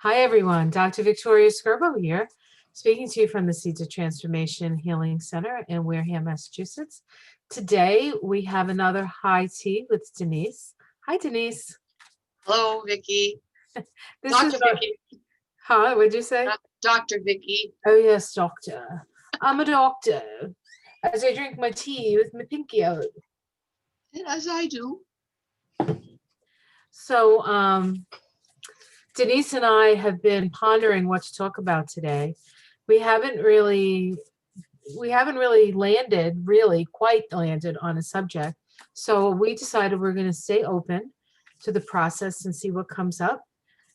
Hi, everyone. Dr. Victoria Skirbo here, speaking to you from the Seeds of Transformation Healing Center in Wareham, Massachusetts. Today, we have another high tea with Denise. Hi, Denise. Hello, Vicki. This Dr. is Vicki. what'd you say? Dr. Vicki. Oh, yes, doctor. I'm a doctor. As I drink my tea with my pinky out. As I do. So, Denise and I have been pondering what to talk about today. We haven't really quite landed on a subject. So we decided we're going to stay open to the process and see what comes up.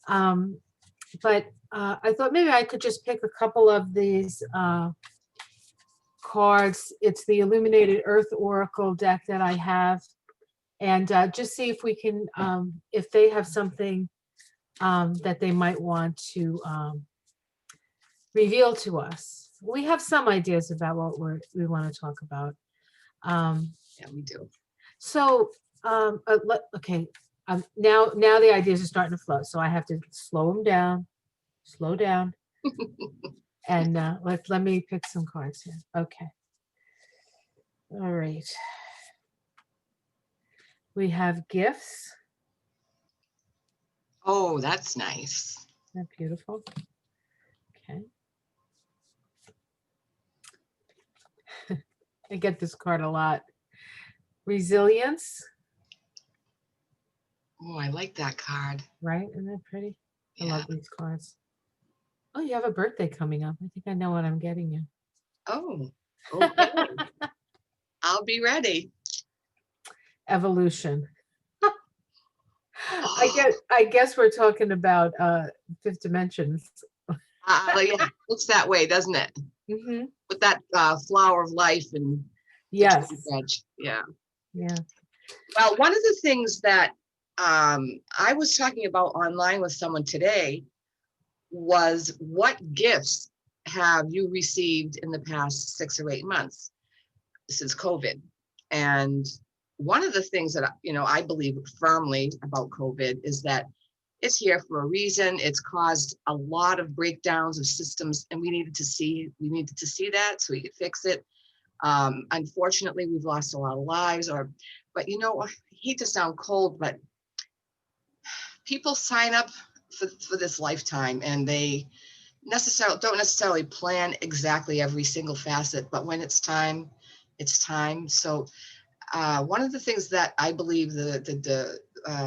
But I thought maybe I could just pick a couple of these cards. It's the Illuminated Earth Oracle deck that I have, and just see if we can, if they have something that they might want to reveal to us. We have some ideas about what we want to talk about. Yeah, we do. So, okay, now the ideas are starting to flow. So I have to slow down, and let me pick some cards here. Okay, all right. We have gifts. Oh, that's nice. Isn't that beautiful? Okay. I get this card a lot. Resilience. Oh, I like that card. Right? Isn't that pretty? I Yeah. love these cards. Oh, you have a birthday coming up. I think I know what I'm getting you. Oh, okay. I'll be ready. Evolution. Oh, I guess we're talking about fifth dimensions. yeah, looks that way, doesn't it? Mm-hmm. With that flower of life and the Yes. veg. Yeah. Yeah. Well, one of the things that I was talking about online with someone today was what gifts have you received in the past 6 or 8 months since COVID? And one of the things that I believe firmly about COVID is that it's here for a reason. It's caused a lot of breakdowns of systems, and we needed to see that so we could fix it. Unfortunately, we've lost a lot of lives. But I hate to sound cold, but people sign up for this lifetime, and they don't necessarily plan exactly every single facet, but when it's time, it's time. So one of the things that I believe the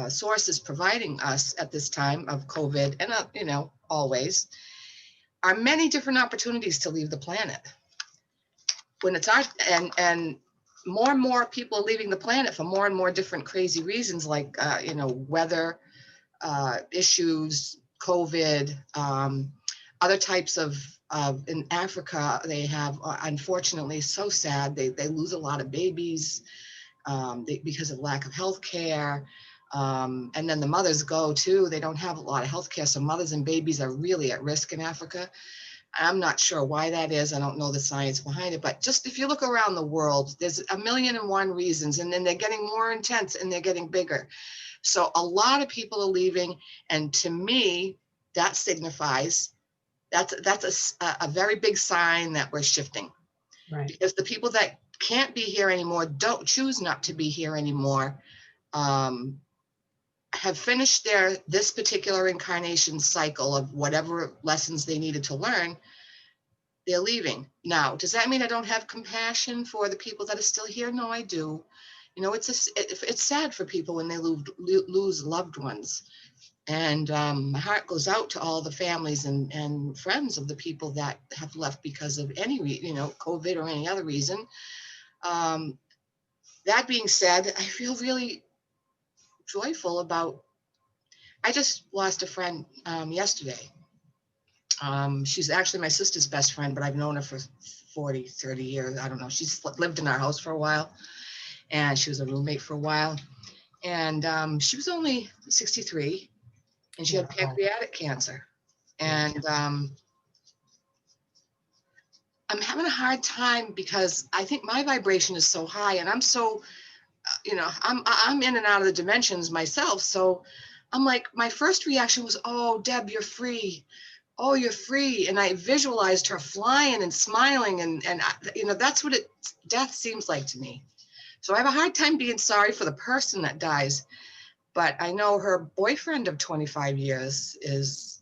source is providing us at this time of COVID, and always, are many different opportunities to leave the planet. When it's our and more people are leaving the planet for more and more different crazy reasons, like weather issues, COVID, other types of in Africa, they have, unfortunately, so sad, they lose a lot of babies because of lack of health care. And then the mothers go too. They don't have a lot of health care. So mothers and babies are really at risk in Africa. I'm not sure why that is. I don't know the science behind it. But just if you look around the world, there's 1,000,001 reasons. And then they're getting more intense and they're getting bigger. So a lot of people are leaving. And to me, that signifies that's a very big sign that we're shifting. Right. Because the people that can't be here anymore, don't choose not to be here anymore, have finished this particular incarnation cycle of whatever lessons they needed to learn. They're leaving. Now, does that mean I don't have compassion for the people that are still here? No, I do. It's sad for people when they lose loved ones. And my heart goes out to all the families and friends of the people that have left because of any, COVID or any other reason. That being said, I feel really joyful about, I just lost a friend yesterday. She's actually my sister's best friend, but I've known her for 40, 30 years. I don't know. She's lived in our house for a while, and she was a roommate for a while. And she was only 63, and she had pancreatic cancer. And I'm having a hard time because I think my vibration is so high, and I'm so, I'm in and out of the dimensions myself. So I'm like, my first reaction was, oh, Deb, you're free. Oh, you're free. And I visualized her flying and smiling. And that's what death seems like to me. So I have a hard time being sorry for the person that dies. But I know her boyfriend of 25 years is,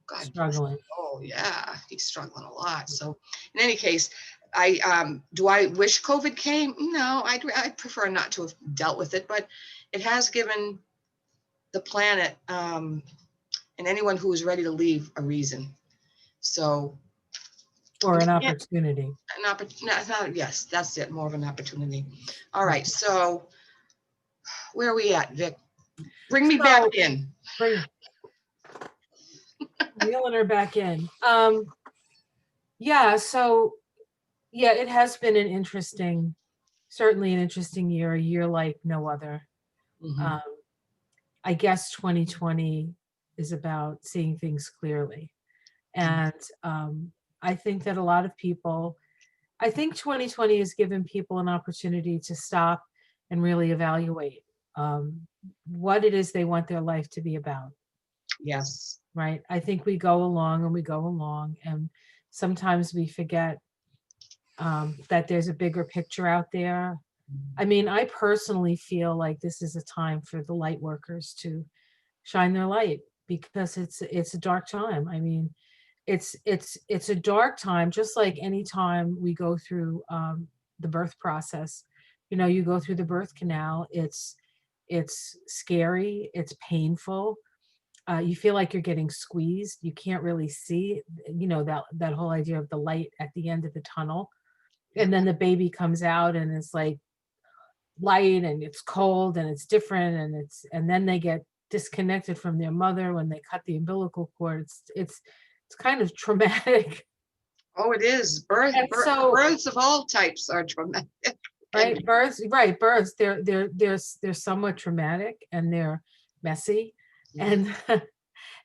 God, Struggling. oh yeah, he's struggling a lot. So in any case, do I wish COVID came? No, I'd prefer not to have dealt with it, but it has given the planet and anyone who is ready to leave a reason. So, or an opportunity. Yes, that's it. More of an opportunity. All right. So where are we at, Vic? Bring me back in. Reeling her back in. Yeah. So yeah, it has been certainly an interesting year, a year like no other. Mm-hmm. I guess 2020 is about seeing things clearly. And I think that a lot of people, I think 2020 has given people an opportunity to stop and really evaluate what it is they want their life to be about. Yes. Right. I think we go along and sometimes we forget that there's a bigger picture out there. I mean, I personally feel like this is a time for the light workers to shine their light because it's a dark time. I mean, it's a dark time, just like any time we go through the birth process. You go through the birth canal. It's scary. It's painful. You feel like you're getting squeezed. You can't really see. That whole idea of the light at the end of the tunnel, and then the baby comes out and it's like light and it's cold and it's different and then they get disconnected from their mother when they cut the umbilical cord. It's kind of traumatic. Oh, it is. Births of all types are traumatic. Right, births. They're somewhat traumatic and they're messy, and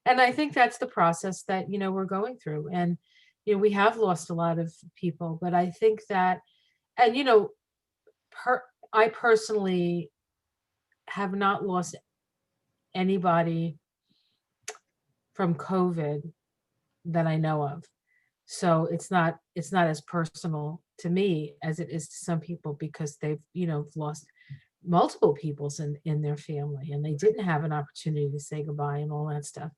and I think that's the process that we're going through, and we have lost a lot of people, but I think that, and I personally have not lost anybody from COVID that I know of. So it's not as personal to me as it is to some people because they've, lost multiple peoples in their family and they didn't have an opportunity to say goodbye and all that stuff.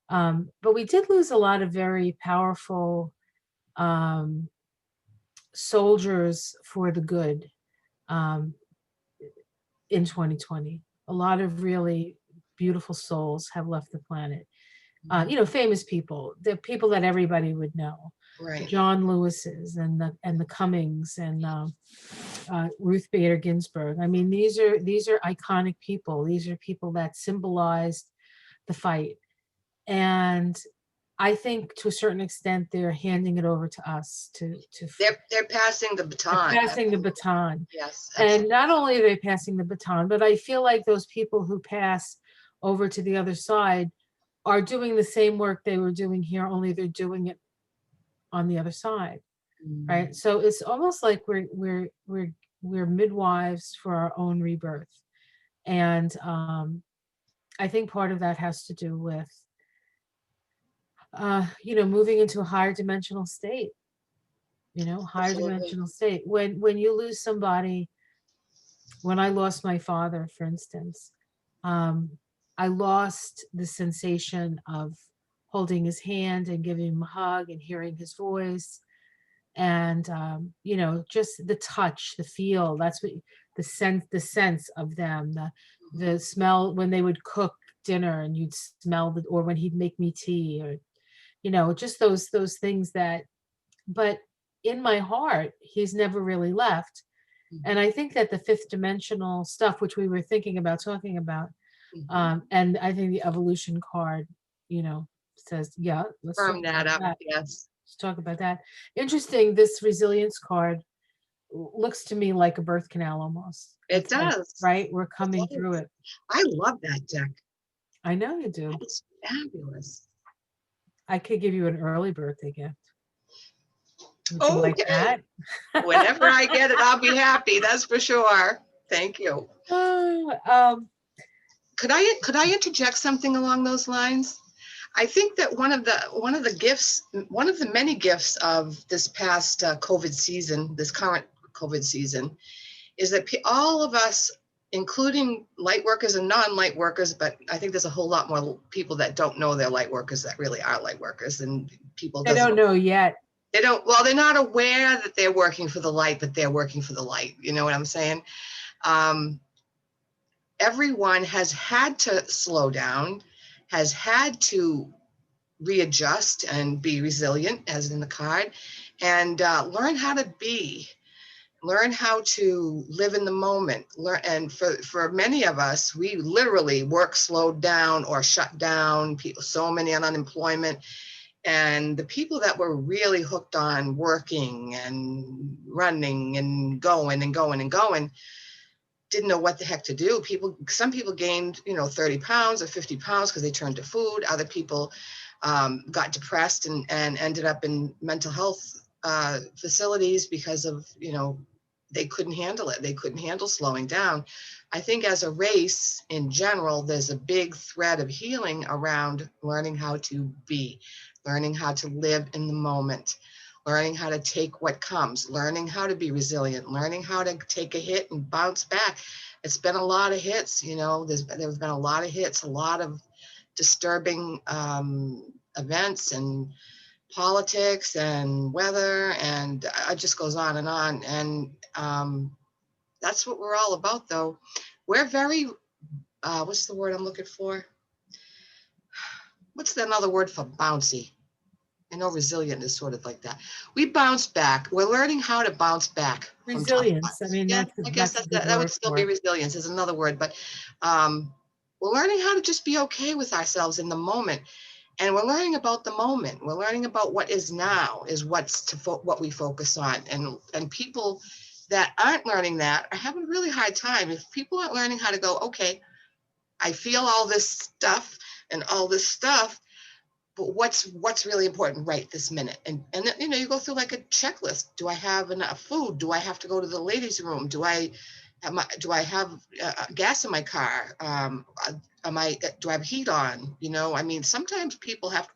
Yeah. But we did lose a lot of very powerful soldiers for the good in 2020. A lot of really beautiful souls have left the planet. Famous people, the people that everybody would know, right. John Lewis's and the Cummings and Ruth Bader Ginsburg. I mean, these are iconic people. These are people that symbolized the fight, and I think to a certain extent they're handing it over to us to they're passing the baton. Passing the baton. Yes. Absolutely. And not only are they passing the baton, but I feel like those people who pass over to the other side are doing the same work they were doing here, only they're doing it on the other side. Right. So it's almost like we're midwives for our own rebirth. And I think part of that has to do with moving into a higher dimensional state. Higher Absolutely. dimensional state. When you lose somebody, when I lost my father, for instance, I lost the sensation of holding his hand and giving him a hug and hearing his voice. And, just the touch, the feel, that's what the sense of them, the smell when they would cook dinner and you'd smell or when he'd make me tea or, just those things but in my heart, he's never really left. And I think that the fifth dimensional stuff, which we were thinking about talking about, and I think the evolution card, says, yeah, let's firm that up. Yes. Let's talk about that. Interesting. This resilience card looks to me like a birth canal almost. It does. Right? We're coming through it. I love that deck. I know you do. It's fabulous. I could give you an early birthday gift. Would you like that? Whenever I get it, I'll be happy. That's for sure. Thank you. Could I interject something along those lines? I think that one of the gifts, one of the many gifts of this past COVID season, this current COVID season, is that all of us, including light workers and non-light workers, but I think there's a whole lot more people that don't know they're light workers that really are light workers, and people I don't know yet. They don't, well, they're not aware that they're working for the light, but they're working for the light. You know what I'm saying? Everyone has had to slow down, has had to readjust and be resilient, as in the card, and learn how to learn how to live in the moment. And for many of us, we literally work slowed down or shut down. People, so many on unemployment. And the people that were really hooked on working and running and going and going and going didn't know what the heck to do. Some people gained, 30 pounds or 50 pounds because they turned to food. Other people got depressed and ended up in mental health facilities because of, they couldn't handle it. They couldn't handle slowing down. I think as a race in general, there's a big thread of healing around learning how to be, learning how to live in the moment, learning how to take what comes, learning how to be resilient, learning how to take a hit and bounce back. It's been a lot of hits, there's been a lot of hits, a lot of disturbing events and politics and weather, and it just goes on. And that's what we're all about, though. We're very, what's the word I'm looking for? What's another word for bouncy? I know resilient is sort of like that. We bounce back. We're learning how to bounce back from tough Resilience. I times. mean, Yeah, I guess that's a good that would word still for be it. resilience is another word, but we're learning how to just be okay with ourselves in the moment. And we're learning about the moment. We're learning about what is now is what we focus on. And people that aren't learning that are having a really hard time. If people aren't learning how to go, okay, I feel all this stuff and all this stuff, but what's really important right this minute? And you go through like a checklist. Do I have enough food? Do I have to go to the ladies' room? Do I have gas in my car? Do I have heat on? I mean, sometimes people have.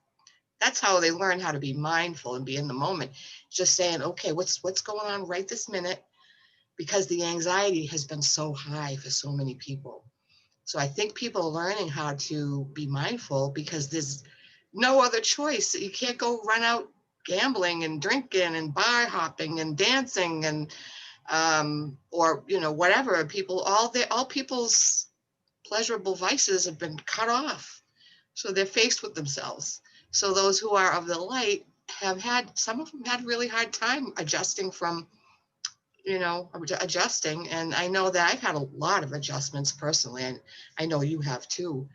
That's how they learn how to be mindful and be in the moment. Just saying, okay, what's going on right this minute? Because the anxiety has been so high for so many people. So I think people are learning how to be mindful because there's no other choice. You can't go run out gambling and drinking and bar hopping and dancing and or whatever. All people's pleasurable vices have been cut off. So they're faced with themselves. So those who are of the light some of them had a really hard time adjusting from, adjusting. And I know that I've had a lot of adjustments personally, and I know you have too.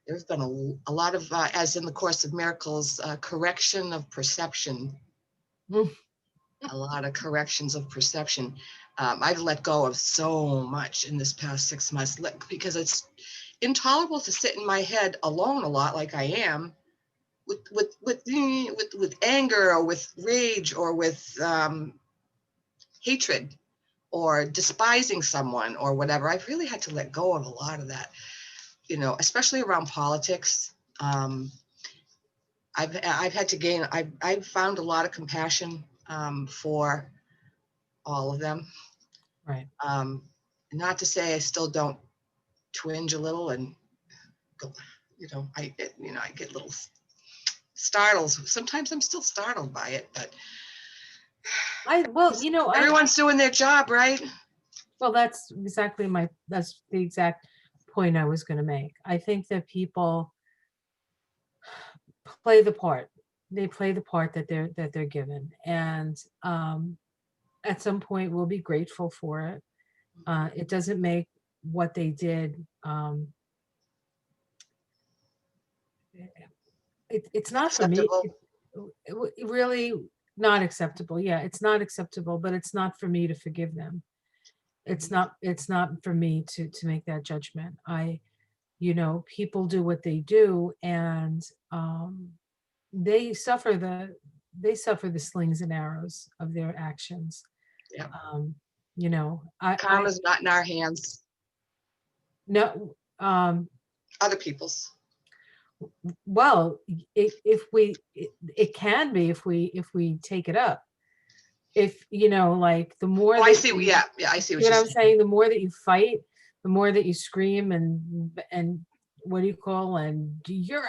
There's been a lot of, as in the Course of Miracles, correction of perception. Mm. A lot of corrections of perception. I've let go of so much in this past 6 months because it's intolerable to sit in my head alone a lot, like I am, with anger or with rage or with hatred or despising someone or whatever. I've really had to let go of a lot of that, especially around politics. I've had to gain. I've found a lot of compassion for all of them. Right. Not to say I still don't twinge a little and go, I get little startled. Sometimes I'm still startled by it, but everyone's doing their job, right? Well, that's the exact point I was going to make. I think that people play the part. They play the part that they're given, and at some point we'll be grateful for it. It doesn't make what they did. It's not for me. Acceptable. It really not acceptable. Yeah, it's not acceptable, but it's not for me to forgive them. It's not for me to make that judgment. People do what they do, and they suffer the slings and arrows of their actions. Yeah. I Karma's not in our hands. no, Other people's. Well, it can be if we take it up. If like the more Oh, I that see. you, Yeah, yeah, I see what see what you're I'm saying. saying, the more that you fight, the more that you scream and what do you call, and you're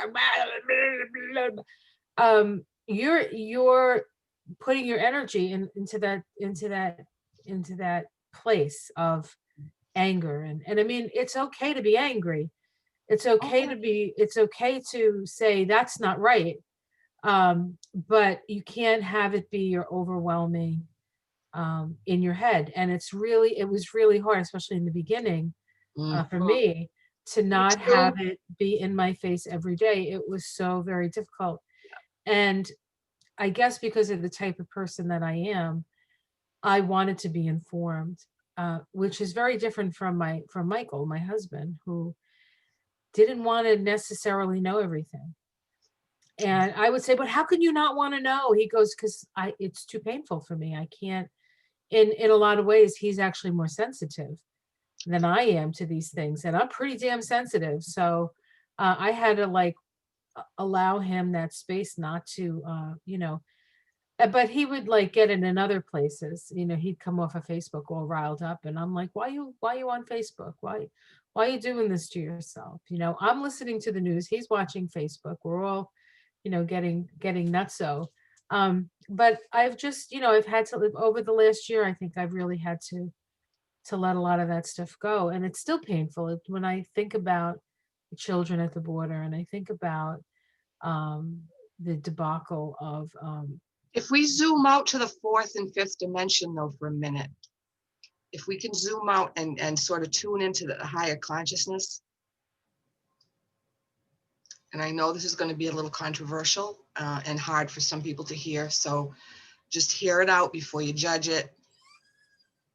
putting your energy into that place of anger. And I mean, it's okay to be angry. It's okay to say that's not right. But you can't have it be your overwhelming in your head. And it was really hard, especially in the beginning, Mm. for me, to Me not have too. it be in my face every day. It was so very difficult. And I guess because of the type of person that I am, I wanted to be informed, which is very different from Michael, my husband, who didn't want to necessarily know everything. And I would say, but how can you not want to know? He goes, because it's too painful for me. I can't. In a lot of ways, he's actually more sensitive than I am to these things, and I'm pretty damn sensitive. So I had to like allow him that space not to, but he would like get it in other places. He'd come off of Facebook all riled up, and I'm like, why you on Facebook? Why are you doing this to yourself? I'm listening to the news. He's watching Facebook. We're all, getting nutso. But I've just, I've had to live over the last year. I think I've really had to let a lot of that stuff go, and it's still painful when I think about the children at the border, and I think about um, the debacle of If we zoom out to the fourth and fifth dimension, though, for a minute, if we can zoom out and sort of tune into the higher consciousness, and I know this is going to be a little controversial and hard for some people to hear, so just hear it out before you judge it.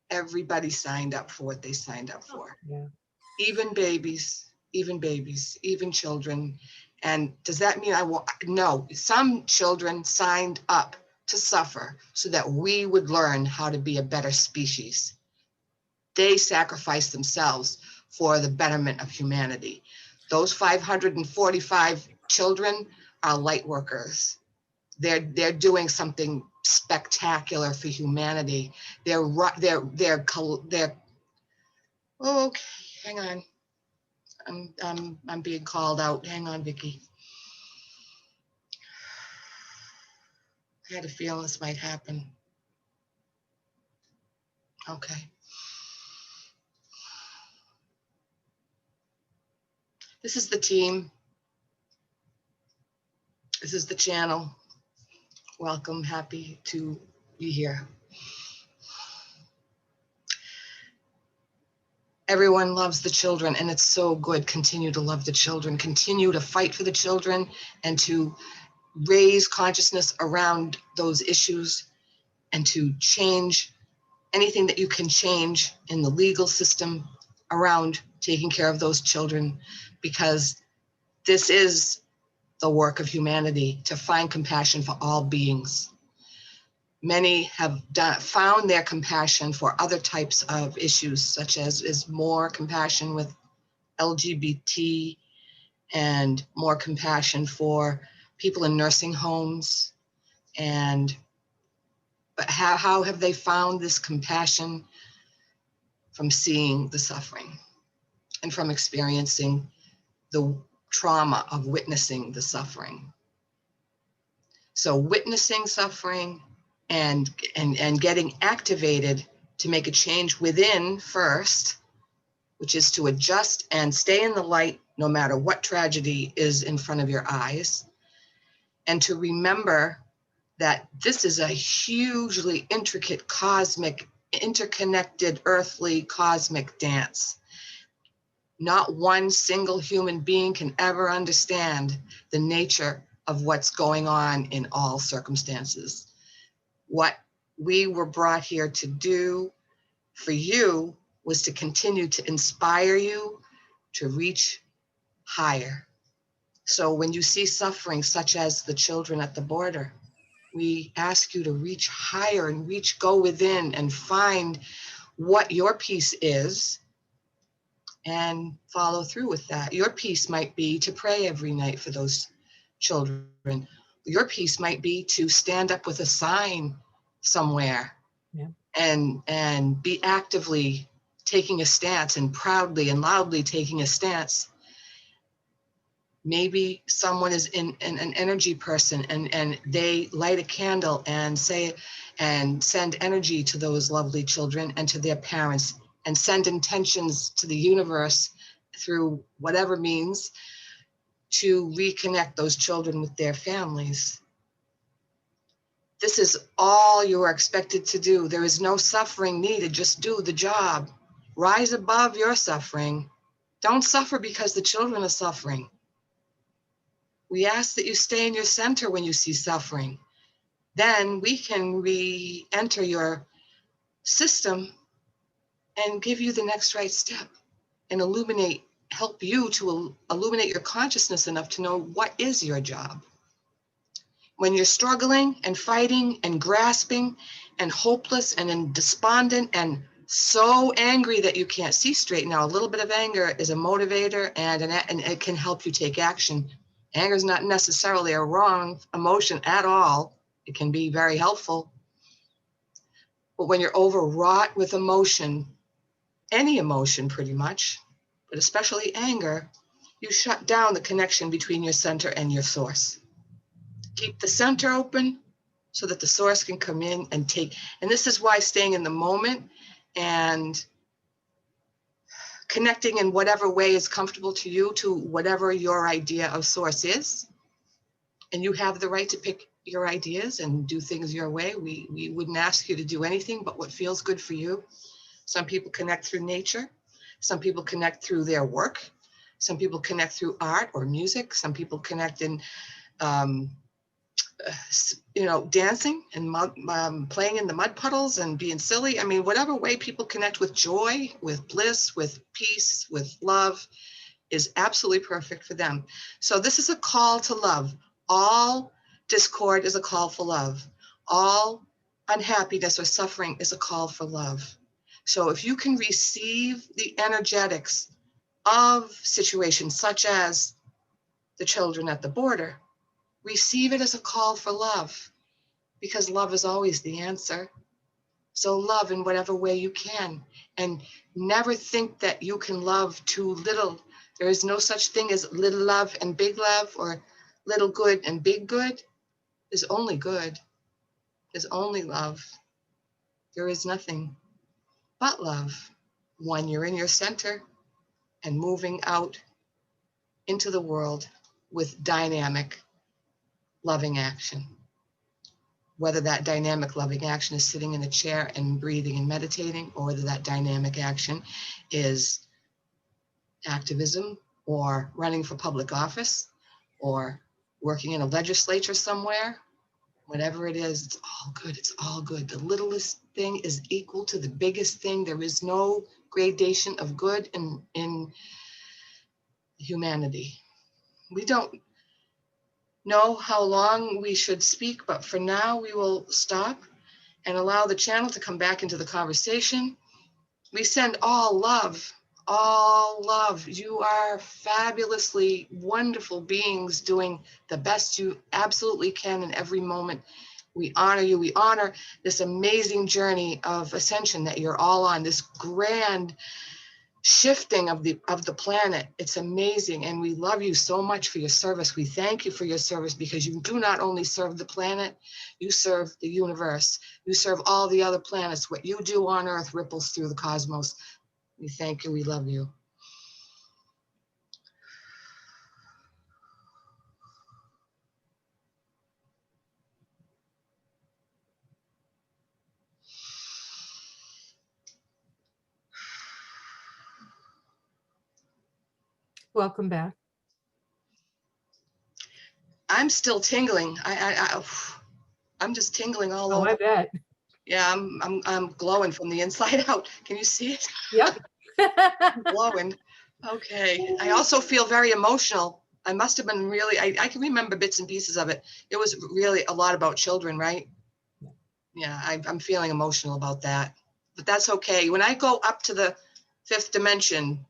Everybody signed up for what they signed up for. yeah. Even babies, even children. And does that mean no, some children signed up to suffer so that we would learn how to be a better species. They sacrificed themselves for the betterment of humanity. Those 545 children are light workers. They're doing something spectacular for humanity. They're oh, okay, hang on. I'm being called out. Hang on, Vicki. I had a feeling this might happen. Okay. This is the team. This is the channel. Welcome. Happy to be here. Everyone loves the children, and it's so good. Continue to love the children. Continue to fight for the children and to raise consciousness around those issues and to change anything that you can change in the legal system around taking care of those children, because this is the work of humanity, to find compassion for all beings. Many have found their compassion for other types of issues, such as is more compassion with LGBT and more compassion for people in nursing homes. But how have they found this compassion? From seeing the suffering and from experiencing the trauma of witnessing the suffering. So witnessing suffering and getting activated to make a change within first, which is to adjust and stay in the light no matter what tragedy is in front of your eyes, and to remember that this is a hugely intricate, cosmic, interconnected, earthly, cosmic dance. Not one single human being can ever understand the nature of what's going on in all circumstances. What we were brought here to do for you was to continue to inspire you to reach higher. So when you see suffering, such as the children at the border, we ask you to reach higher and go within and find what your piece is and follow through with that. Your piece might be to pray every night for those children. Your piece might be to stand up with a sign somewhere, Yeah. and be actively taking a stance and proudly and loudly taking a stance. Maybe someone is in an energy person, and they light a candle and say and send energy to those lovely children and to their parents, and send intentions to the universe through whatever means to reconnect those children with their families. This is all you are expected to do. There is no suffering needed. Just do the job. Rise above your suffering. Don't suffer because the children are suffering. We ask that you stay in your center when you see suffering. Then we can re-enter your system and give you the next right step and help you to illuminate your consciousness enough to know what is your job. When you're struggling and fighting and grasping and hopeless and despondent and so angry that you can't see straight now, a little bit of anger is a motivator, and it can help you take action. Anger is not necessarily a wrong emotion at all. It can be very helpful. But when you're overwrought with emotion, any emotion pretty much, but especially anger, you shut down the connection between your center and your source. Keep the center open so that the source can come in and take. And this is why staying in the moment and connecting in whatever way is comfortable to you, to whatever your idea of source is. And you have the right to pick your ideas and do things your way. We wouldn't ask you to do anything but what feels good for you. Some people connect through nature. Some people connect through their work. Some people connect through art or music. Some people connect in dancing and playing in the mud puddles and being silly. I mean, whatever way people connect with joy, with bliss, with peace, with love is absolutely perfect for them. So this is a call to love. All discord is a call for love. All unhappiness or suffering is a call for love. So if you can receive the energetics of situations such as the children at the border, receive it as a call for love, because love is always the answer. So love in whatever way you can, and never think that you can love too little. There is no such thing as little love and big love, or little good and big good. There's only good. There's only love. There is nothing but love when you're in your center and moving out into the world with dynamic, loving action. Whether that dynamic, loving action is sitting in a chair and breathing and meditating, or whether that dynamic action is activism or running for public office or working in a legislature somewhere, whatever it is, it's all good. It's all good. The littlest thing is equal to the biggest thing. There is no gradation of good in humanity. We don't know how long we should speak, but for now we will stop and allow the channel to come back into the conversation. We send all love, all love. You are fabulously wonderful beings doing the best you absolutely can in every moment. We honor you. We honor this amazing journey of ascension that you're all on, this grand shifting of the planet. It's amazing, and we love you so much for your service. We thank you for your service, because you do not only serve the planet, you serve the universe, you serve all the other planets. What you do on Earth ripples through the cosmos. We thank you. We love you. Welcome back. I'm still tingling. I'm just tingling all Oh, over. I bet. Yeah, I'm glowing from the inside out. Can you see it? Yep. I'm glowing. Okay. I also feel very emotional. I must have been really, I can remember bits and pieces of it. It was really a lot about children, right? Yeah, I'm feeling emotional about that. But that's okay. When I go up to the fifth dimension,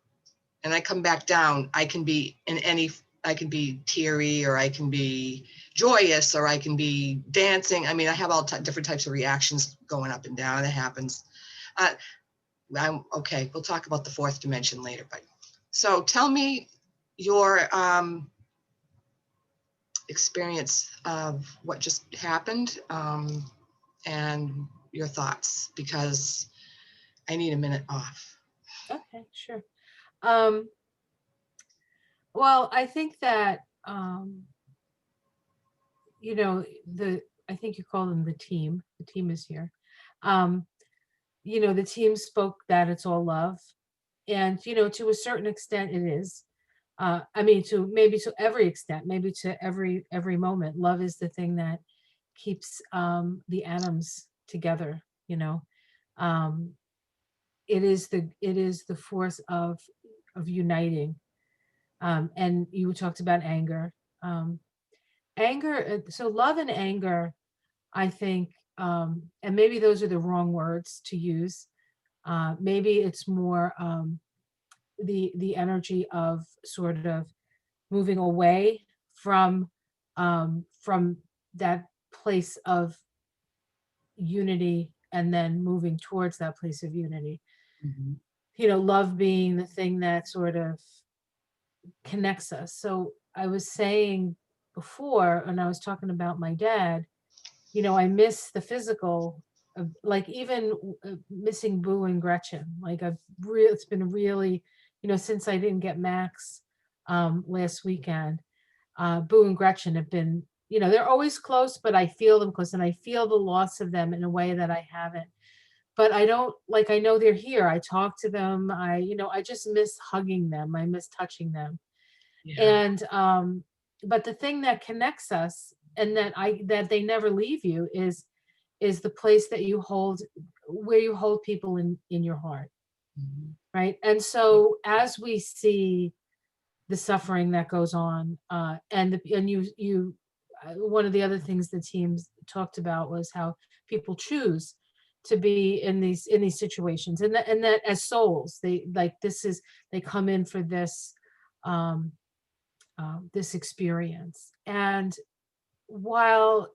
and I come back down, I can be I can be teary, or I can be joyous, or I can be dancing. I mean, I have all different types of reactions going up and down. It happens. I'm okay. We'll talk about the fourth dimension later, but so tell me your experience of what just happened, and your thoughts, because I need a minute off. Okay, sure. Um, well, I think that you know, I think you call them the team. The team is here. Um, you know, the team spoke that it's all love. And, you know, to a certain extent it is. I mean, to maybe to every extent, maybe to every moment, love is the thing that keeps the atoms together, you know. Um, it is the force of uniting. And you talked about anger. Um, so love and anger, I think, and maybe those are the wrong words to use. Maybe it's more the energy of sort of moving away from that place of unity and then moving towards that place of unity. Mhm. You know, love being the thing that sort of connects us. So I was saying before, and I was talking about my dad, you know, I miss the physical, like even missing Boo and Gretchen. Like it's been really, you know, since I didn't get Max last weekend, Boo and Gretchen have been, you know, they're always close, but I feel them close and I feel the loss of them in a way that I haven't. But I don't like, I know they're here. I talk to them. You know, I just miss hugging them. I miss touching them. Yeah. And but the thing that connects us and that they never leave you is the place that you hold, where you hold people in your heart, Mhm. right? And so as we see the suffering that goes on, and you one of the other things the teams talked about was how people choose to be in these situations, and that as souls they like this is they come in for this um this experience. And while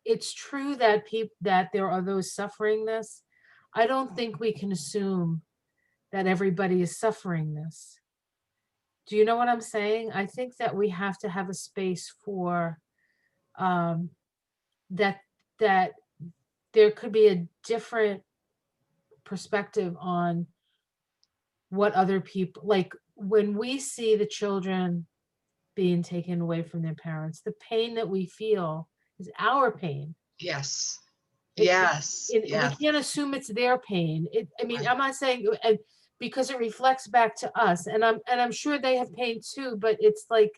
it's true that people that there are those suffering this, I don't think we can assume that everybody is suffering this. Do you know what I'm saying? I think that we have to have a space for um, that that there could be a different perspective on what other people like when we see the children being taken away from their parents. The pain that we feel is our pain. Yes. It, Yes. we Yes. can't assume it's their pain. I mean, Right. I'm not saying and because it reflects back to us, and I'm sure they have pain too. But it's like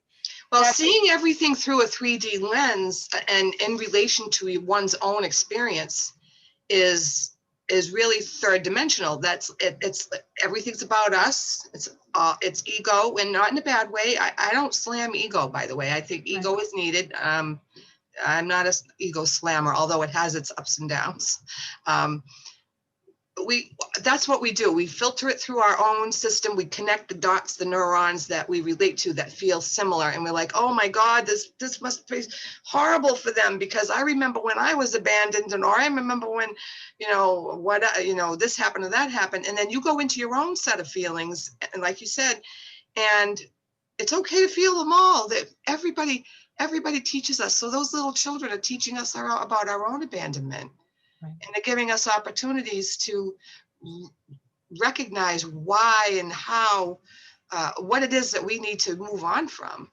Well, that. seeing everything through a 3D lens and in relation to one's own experience is really third dimensional. That's it, it's everything's about us. It's ego, and not in a bad way. I don't slam ego, by the way. I think Right, ego is needed. I'm not a ego slammer, although it has its ups and downs. Um, we That's what we do. We filter it through our own system. We connect the dots, the neurons that we relate to that feel similar, and we're like, oh my god, this must be horrible for them, because I remember when I was abandoned, and or I remember when this happened or that happened. And then you go into your own set of feelings, and like you said, and it's okay to feel them all. That everybody teaches us. So those little children are teaching us about our own abandonment, right. and they're giving us opportunities to recognize why and how, what it is that we need to move on from.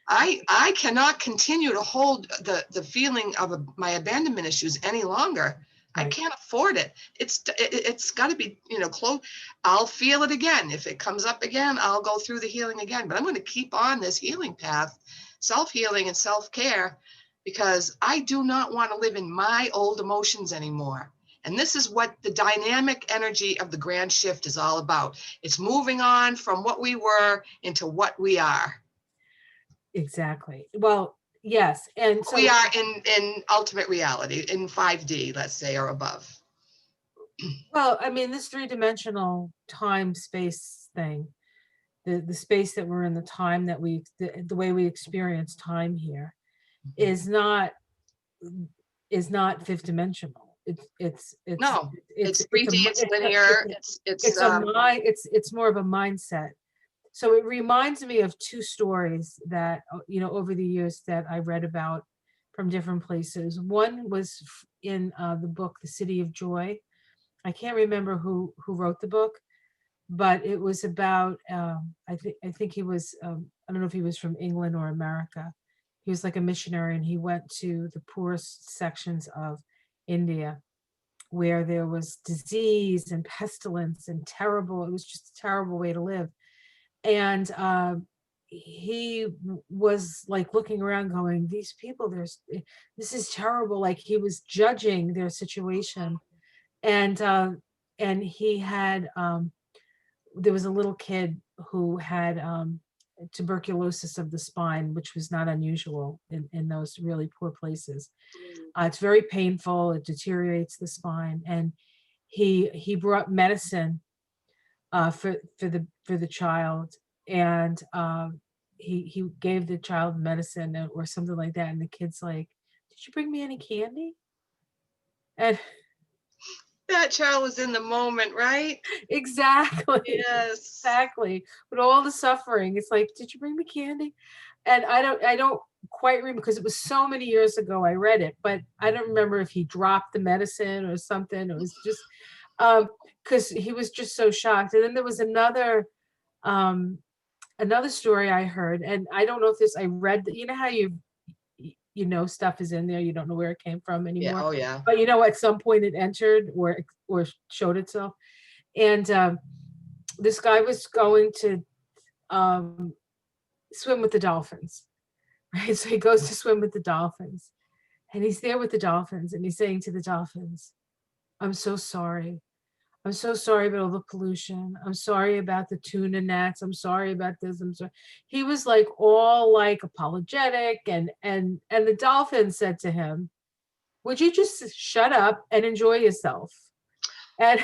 I cannot continue to hold the feeling of my abandonment issues any longer. I Right. can't afford it. It's got to be, close. I'll feel it again. If it comes up again, I'll go through the healing again. But I'm going to keep on this healing path, self-healing and self-care, because I do not want to live in my old emotions anymore. And this is what the dynamic energy of the grand shift is all about. It's moving on from what we were into what we are. Exactly. Well, yes. And We so, are in ultimate reality, in 5D, let's say, or above. well, I mean, this three-dimensional time space thing, the space that we're in, the time that the way we experience time here is not fifth dimensional. No, it's It's a 3D, it's linear, it's more of a mindset. So it reminds me of two stories that, over the years that I read about from different places. One was in the book, The City of Joy. I can't remember who wrote the book, but it was about, I think he was, I don't know if he was from England or America. He was like a missionary, and he went to the poorest sections of India, where there was disease and pestilence and it was just a terrible way to live. And he was like looking around going, these people, this is terrible. Like, he was judging their situation. And he had, there was a little kid who had tuberculosis of the spine, which was not unusual in those really poor places. It's very painful. It deteriorates the spine. And he brought medicine for the child, and he gave the child medicine or something like that. And the kid's like, "Did you bring me any candy?" And that child was in the moment, right? exactly, Yes. exactly. But all the suffering, it's like, "Did you bring me candy?" And I don't quite remember, because it was so many years ago I read it, but I don't remember if he dropped the medicine or something. It was just because he was just so shocked. And then there was um another story I heard, and I don't know if this, I read that, how stuff is in there, you don't know where it came from Yeah. anymore, Oh, yeah. but at some point it entered or showed itself. And this guy was going to um swim with the dolphins, right? So he goes to swim with the dolphins, and he's there with the dolphins, and he's saying to the dolphins, "I'm so sorry. I'm so sorry about all the pollution. I'm sorry about the tuna nets. I'm sorry about this. I'm sorry." He was like all like apologetic, and the dolphin said to him, "Would you just shut up and enjoy yourself?" And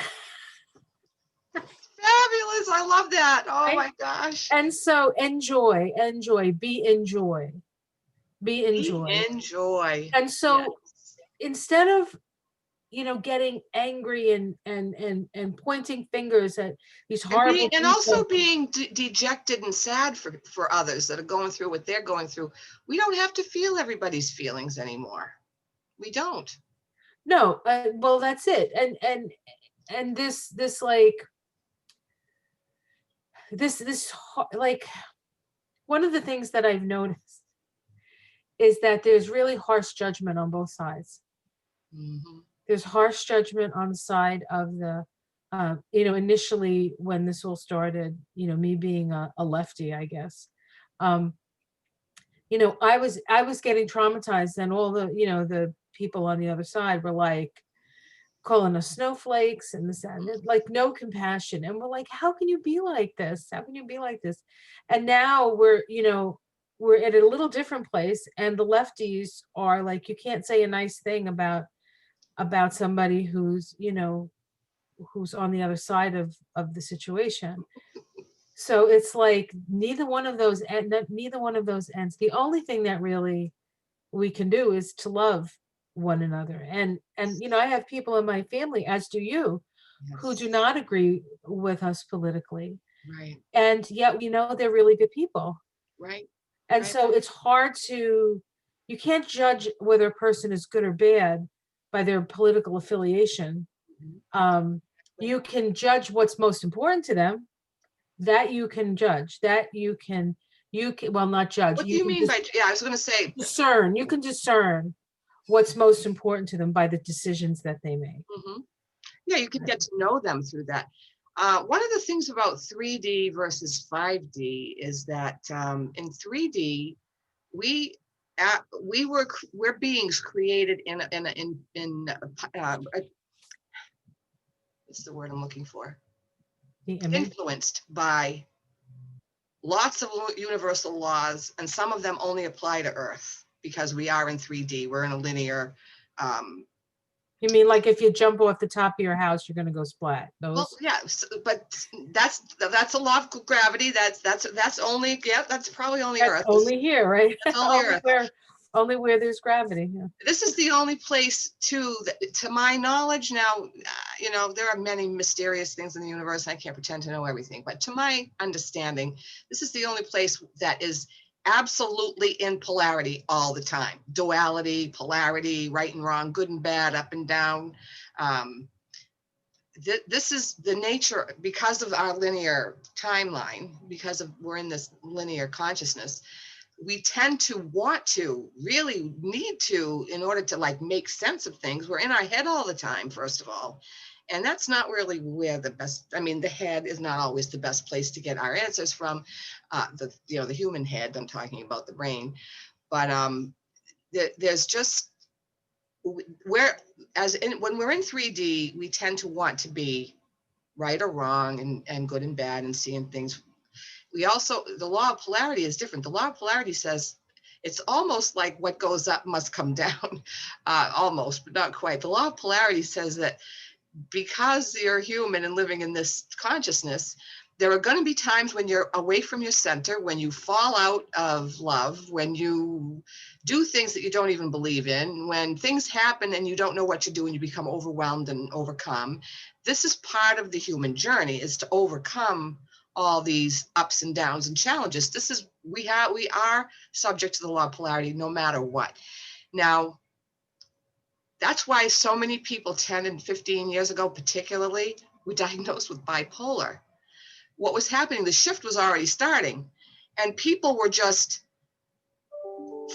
Fabulous. I love that. Oh right? my gosh. And so enjoy, be enjoy, be enjoy. Enjoy. And Yes. so instead of getting angry and pointing fingers at these horrible And also people. being dejected and sad for others that are going through what they're going through. We don't have to feel everybody's feelings anymore. We don't. No, well, that's it. And this like like, one of the things that I've noticed is that there's really harsh judgment on both sides. Mhm. There's harsh judgment on the side of the initially, when this all started, me being a lefty, I guess. um I was getting traumatized, and all the people on the other side were like calling us snowflakes and this and that, like, no compassion. And we're like, how can you be like this? How can you be like this? And now we're at a little different place, and the lefties are like, you can't say a nice thing about somebody who's on the other side of the situation. So it's like neither one of those ends. The only thing that really we can do is to love one another. And I have people in my family, as do you, who do Yes. not agree with us politically, Right. and yet we know they're really good people. Right. And Right. so it's hard you can't judge whether a person is good or bad by their political affiliation. Mhm. um, you can judge what's most important to them. That you can judge, that you can, well, not judge, What do you you can mean by, yeah, I was going to say, discern what's most important to them by the decisions that they make. mhm. Yeah, you can get to know them through that. One of the things about 3D versus 5D is that in 3D, we we're beings created what's the word I'm looking for? The image. Influenced by lots of universal laws, and some of them only apply to Earth because we are in 3D. We're in a linear um, You mean like if you jump off the top of your house, you're gonna go splat? Well, Those? yeah, but that's a law of gravity. That's only, yeah, that's probably only That's Earth. only here, right? That's only Earth. Only where there's gravity. Yeah. This is the only place too that, to my knowledge now, you know, there are many mysterious things in the universe, and I can't pretend to know everything, but to my understanding, this is the only place that is absolutely in polarity all the time. Duality, polarity, right and wrong, good and bad, up and down. This is the nature, because of our linear timeline, because of we're in this linear consciousness, we tend to want to really need to, in order to like make sense of things, we're in our head all the time, first of all, and that's not really where the best, I mean, the head is not always the best place to get our answers from, the, you know, the human head, I'm talking about the brain, but there's just, where, as in, when we're in 3D, we tend to want to be right or wrong, and good and bad, and seeing things. We also, the law of polarity is different. The law of polarity says it's almost like what goes up must come down, almost, but not quite. The law of polarity says that because you're human and living in this consciousness, there are going to be times when you're away from your center, when you fall out of love, when you do things that you don't even believe in, when things happen and you don't know what to do and you become overwhelmed and overcome. This is part of the human journey, is to overcome all these ups and downs and challenges. This is, we are subject to the law of polarity no matter what. Now, that's why so many people 10 and 15 years ago, particularly, were diagnosed with bipolar. What was happening, the shift was already starting, and people were just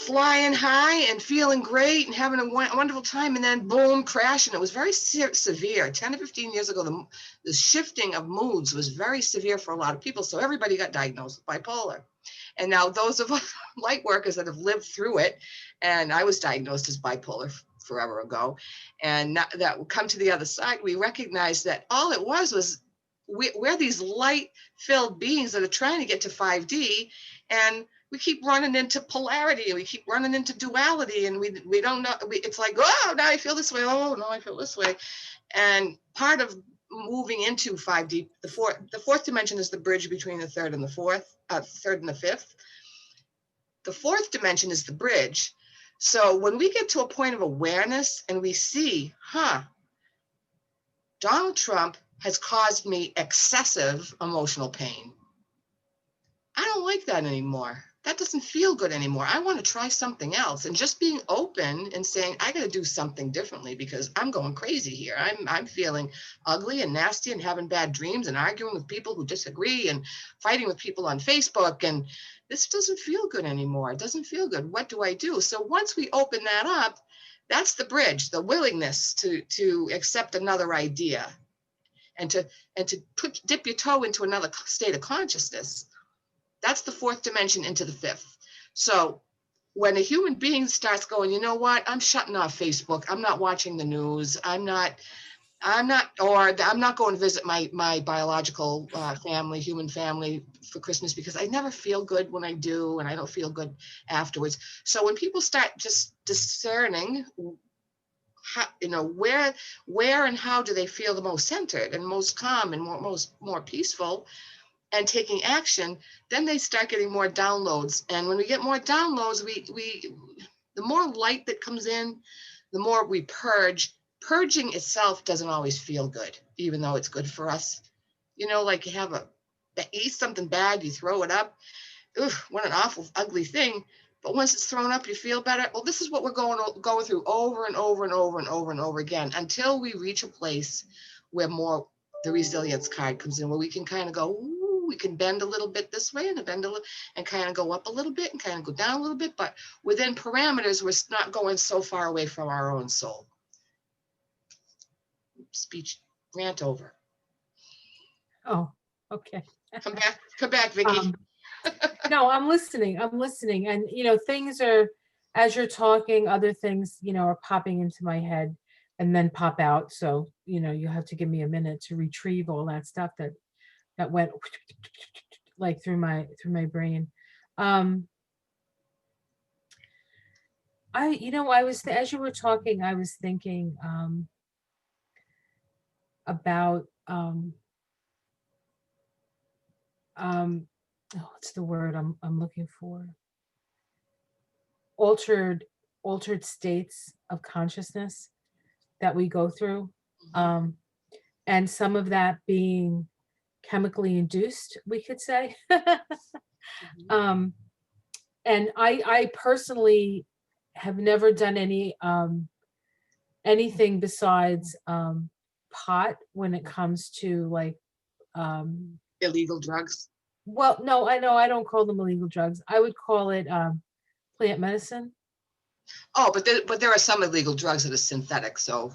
flying high and feeling great and having a wonderful time, and then boom, crash. And it was very severe. 10 to 15 years ago, the shifting of moods was very severe for a lot of people. So everybody got diagnosed with bipolar. And now those of us light workers that have lived through it, and I was diagnosed as bipolar forever ago, and that will come to the other side, we recognize that all it was we're these light-filled beings that are trying to get to 5D, and we keep running into polarity, and we keep running into duality, and we don't know. It's like, oh, now I feel this way. Oh, no, I feel this way. And part of moving into 5D, the fourth dimension is the bridge between the third and the fourth, third and the fifth. The fourth dimension is the bridge. So when we get to a point of awareness and we see, Donald Trump has caused me excessive emotional pain. I don't like that anymore. That doesn't feel good anymore. I want to try something else. And just being open and saying, I got to do something differently because I'm going crazy here. I'm feeling ugly and nasty and having bad dreams and arguing with people who disagree and fighting with people on Facebook. And this doesn't feel good anymore. It doesn't feel good. What do I do? So once we open that up, that's the bridge, the willingness to accept another idea and to dip your toe into another state of consciousness. That's the fourth dimension into the fifth. So when a human being starts going, you know what, I'm shutting off Facebook. I'm not watching the news. I'm not going to visit my biological human family for Christmas because I never feel good when I do, and I don't feel good afterwards. So when people start just discerning, how, you know, where and how do they feel the most centered and most calm and more peaceful, and taking action, then they start getting more downloads. And when we get more downloads, we the more light that comes in, the more we purge. Purging itself doesn't always feel good, even though it's good for us. You know, like you eat something bad, you throw it up. Oof, what an awful, ugly thing. But once it's thrown up, you feel better. Well, this is what we're going through over and over and over and over and over again until we reach a place where more the resilience card comes in, where we can kind of go, ooh, we can bend a little bit this way and bend a little, and kind of go up a little bit and kind of go down a little bit, but within parameters, we're not going so far away from our own soul. Speech rant over. Oh, okay. Come back, Vicki. No, I'm listening. And, you know, things are, as you're talking, other things, you know, are popping into my head and then pop out. So, you know, you have to give me a minute to retrieve all that stuff that went like through my brain. as you were talking, I was thinking about um what's the word I'm looking for? Altered altered states of consciousness that we go through. Um and some of that being chemically induced, we could say. Mhm. um and I personally have never done anything besides pot when it comes to like um Illegal drugs. well, no, I know I don't call them illegal drugs. I would call it plant medicine. Oh, but there are some illegal drugs that are synthetic. So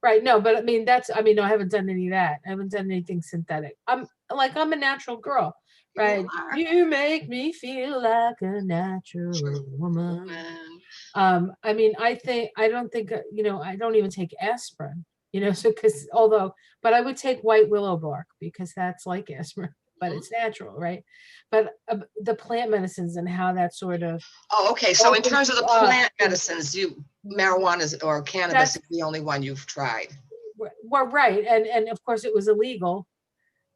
Right. No, but I mean no, I haven't done any of that. I haven't done anything synthetic. I'm a natural girl, you right? are You make me feel like a natural true woman. woman. I mean, I don't think, I don't even take aspirin, so because but I would take white willow bark because that's like aspirin, but Mhm. it's natural, right? But the plant medicines and how that sort of Oh, okay. So in opens terms of you the up plant to medicines, marijuana or cannabis that's is the only one you've tried. well, right. And of course it was illegal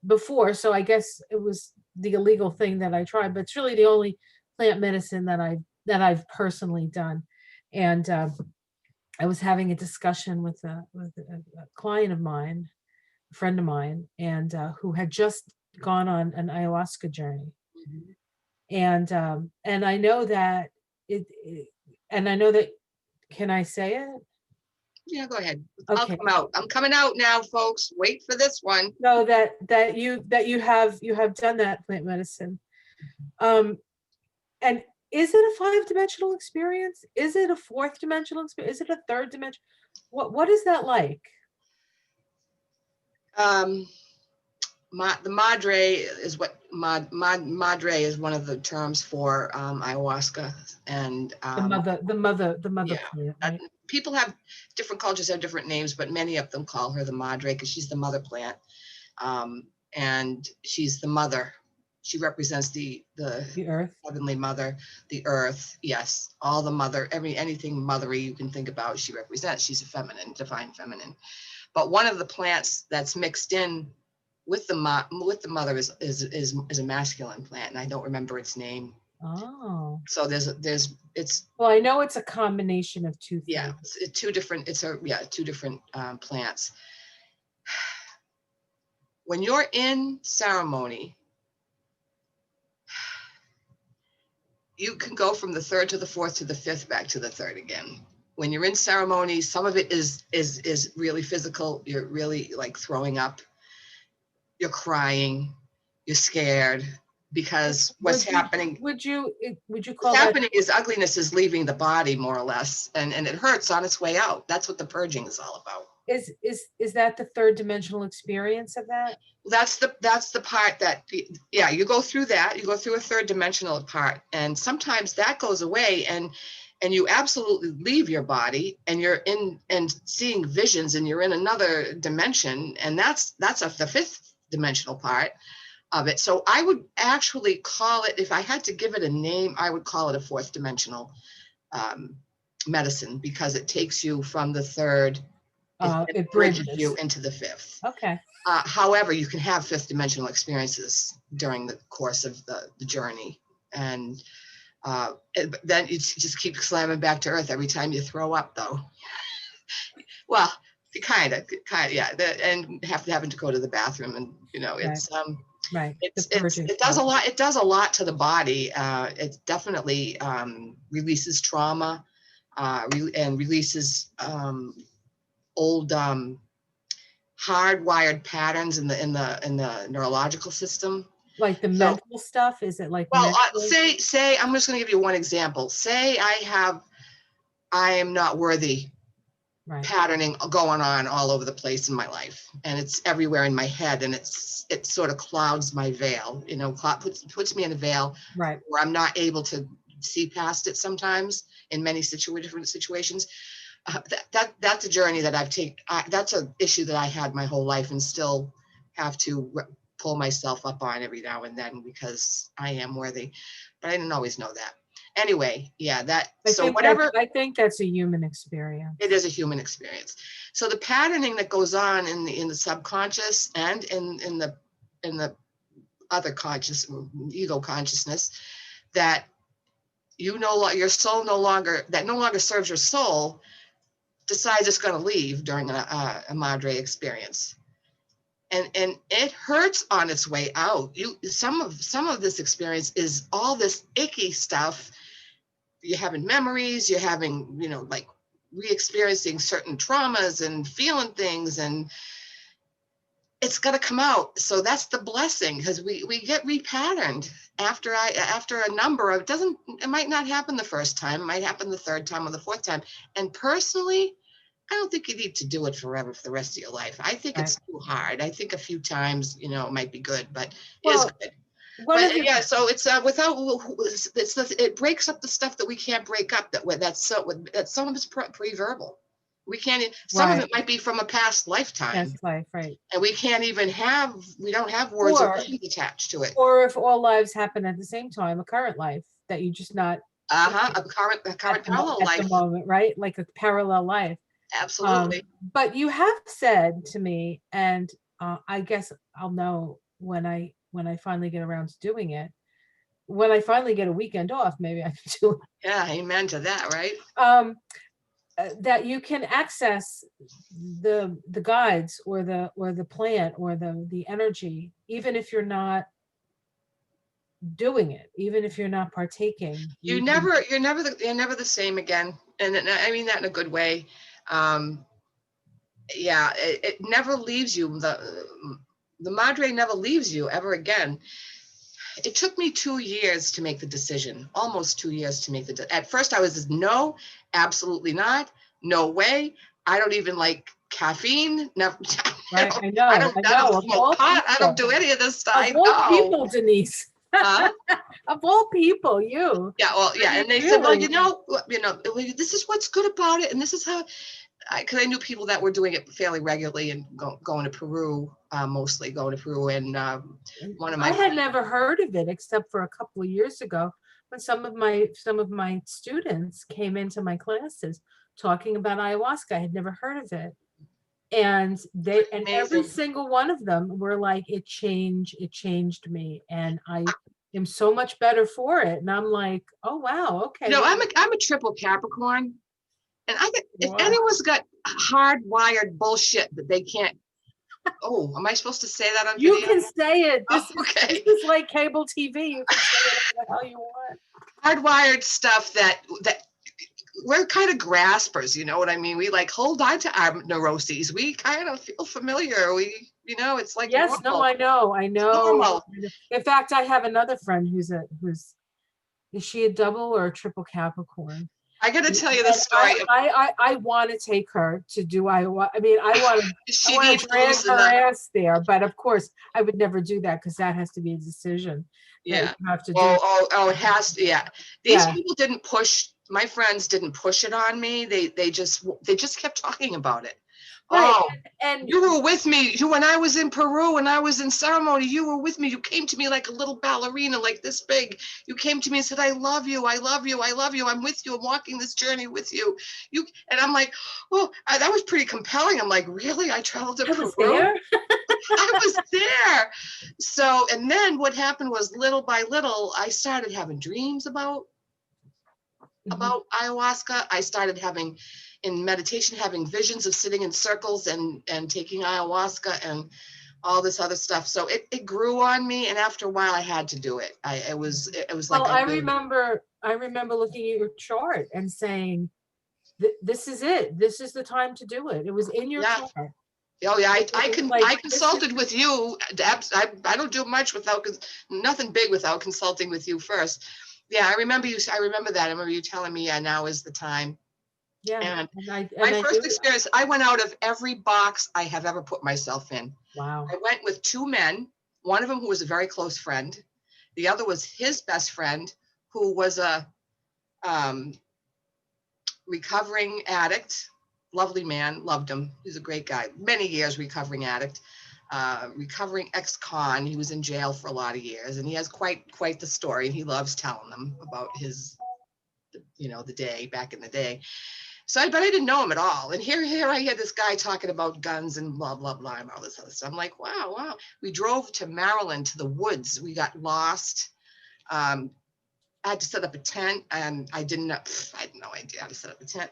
before, so I guess it was the illegal thing that I tried, but it's really the only plant medicine that I've personally done. And I was having a discussion with a client of mine, a friend of mine, and who had just gone on an ayahuasca journey. Mhm. And I know that it and I know that, can I say it? Yeah, go ahead. I'll Okay. come out. I'm coming out now, folks. Wait for this one. No, that you have done that plant medicine. Um, and is it a five-dimensional experience? Is it a fourth dimensional experience? Is it a third dimension? What is that like? Um, the madre is what madre is one of the terms for ayahuasca, and The mother yeah, plant, uh, right? people have different cultures have different names, but many of them call her the madre because she's the mother plant, and she's the mother. She represents the The earth. heavenly mother, the earth. Yes, all the mother, anything mothery you can think about, she represents. She's a feminine, divine feminine. But one of the plants that's mixed in with the mother is a masculine plant, and I don't remember its name. Oh. So there's it's Well, I know it's a combination of two yeah, things. two different. It's a yeah, two different plants. When you're in ceremony, you can go from the third to the fourth to the fifth back to the third again. When you're in ceremony, some of it is really physical. You're really like throwing up, you're crying, you're scared because Would you what's call that happening is ugliness is leaving the body more or less, and it hurts on its way out. That's what the purging is all about. is that the third dimensional experience of that? That's the part that yeah, you go through that, you go through a third dimensional part, and sometimes that goes away, and you absolutely leave your body and you're in and seeing visions and you're in another dimension, and the fifth dimensional part of it. So I would actually call it, if I had to give it a name, I would call it a fourth dimensional um, medicine, because it takes you from the third, it It bridges you bridges. into the fifth. Okay. However, you can have fifth dimensional experiences during the course of the journey. And then you just keep slamming back to earth every time you throw up, though. Well, yeah. And having to go to the bathroom, and Right. Right. The purging it does a part. lot. It does a lot to the body. It definitely releases trauma, and releases old hardwired patterns in the neurological system. Like the So, mental stuff? Is it like well, mental? say I'm just going to give you one example. Say I am not worthy Right. patterning going on all over the place in my life, and it's everywhere in my head, and it sort of clouds my veil. Puts me in a veil Right. where I'm not able to see past it sometimes in many different situations. That's a journey that I've taken. That's an issue that I had my whole life and still have to pull myself up on every now and then, because I am worthy, but I didn't always know that. Anyway, yeah, I so think whatever, I think that's a human experience. it is a human experience. So the patterning that goes on in the subconscious and in the other conscious ego consciousness, that your soul no longer serves your soul, decides it's going to leave during a madre experience, and it hurts on its way out. Some of this experience is all this icky stuff. You're having memories, you're having, like re-experiencing certain traumas and feeling things, and it's going to come out. So that's the blessing, because we get repatterned after a number of, it might not happen the first time, it might happen the third time or the fourth time. And personally, I don't think you need to do it forever for the rest of your life. I think Right. it's too hard. I think a few times, it might be good, but Well, is good. one of But the, yeah, so it's it breaks up the stuff that we can't break up. That's some of it's pre-verbal. We can't. Some of right, it might be from a past lifetime, past life, right. and we don't have words or Or names attached to it. or if all lives happen at the same time, a current life that you just not A current parallel at the life. moment, right? Like a parallel life. Absolutely. But you have said to me, and I guess I'll know when I finally get around to doing it. When I finally get a weekend off, maybe I can do it. Yeah, amen to that, right? That you can access the guides or the plant or the energy, even if you're not doing it, even if you're not partaking. You're never the same again, and I mean that in a good way. Yeah, it never leaves you. The madre never leaves you ever again. It took me 2 years to make the decision, almost 2 years to make at first I was just, no, absolutely not, no way. I don't even like caffeine. Never. Right, I know. I don't Of smoke all pot. I don't people, do any of this stuff. of all people, Denise. Huh? Of all people, you. Yeah, well, yeah, I mean, and they said, well, really. this is what's good about it, and this is how. Because I knew people that were doing it fairly regularly and going to Peru, mostly going to Peru. And one of my I had never heard of it except for a couple of years ago when some of my students came into my classes talking about ayahuasca. I had never heard of it. And every amazing. single one of them were like, it changed me. And I am so much better for it. And I'm like, oh wow, okay. I'm a triple Capricorn, and if What? anyone's got hardwired bullshit that they can't. Oh, am I supposed to say that on You video? can say it. This Okay. is like cable TV. You can say whatever the hell you want. Hardwired stuff that we're kind of graspers, you know what I mean? We like hold on to our neuroses. We kind of feel familiar. It's like Yes, no, normal. I know. Normal. In fact, I have another friend who's is she a double or a triple Capricorn? I got to tell you the And story. I want to take her to do ayahuasca. I mean, I want She to needs to drag loosen her up. ass there, but of course, I would never do that because that has to be a decision that Yeah. you have to do. It has to. Yeah. These people didn't push. My friends didn't push it on me. They just kept talking about it. Right. Oh, And you were with me. When I was in Peru and I was in ceremony, you were with me. You came to me like a little ballerina, like this big. You came to me and said, "I love you. I love you. I love you. I'm with you. I'm walking this journey with you." And I'm like, "Oh, that was pretty compelling." I'm like, "Really? I traveled to I Peru." was there. I was there. So, and then what happened was, little by little, I started having dreams about ayahuasca. I started having, in meditation, having visions of sitting in circles and taking ayahuasca and all this other stuff. So it grew on me, and after a while, I had to do it. It was like, Well, I remember looking at your chart and saying, "This is it. This is the time to do it." It was in your chart. Oh yeah, I Like, consulted with you. I don't do much without nothing big without consulting with you first. Yeah, I remember you. I remember that. I remember you telling me, yeah, now is the time. Yeah. And I my first do. experience, I went out of every box I have ever put myself in. Wow. I went with two men, one of them who was a very close friend. The other was his best friend, who was a recovering addict. Lovely man, loved him. He's a great guy. Many years recovering addict, recovering ex-con. He was in jail for a lot of years, and he has quite the story. He loves telling them about his the day back in the day. So but I didn't know him at all. And here I had this guy talking about guns and blah, blah, blah, and all this other stuff. I'm like, wow. We drove to Maryland to the woods. We got lost. I had to set up a tent, and I didn't know, I had no idea how to set up a tent.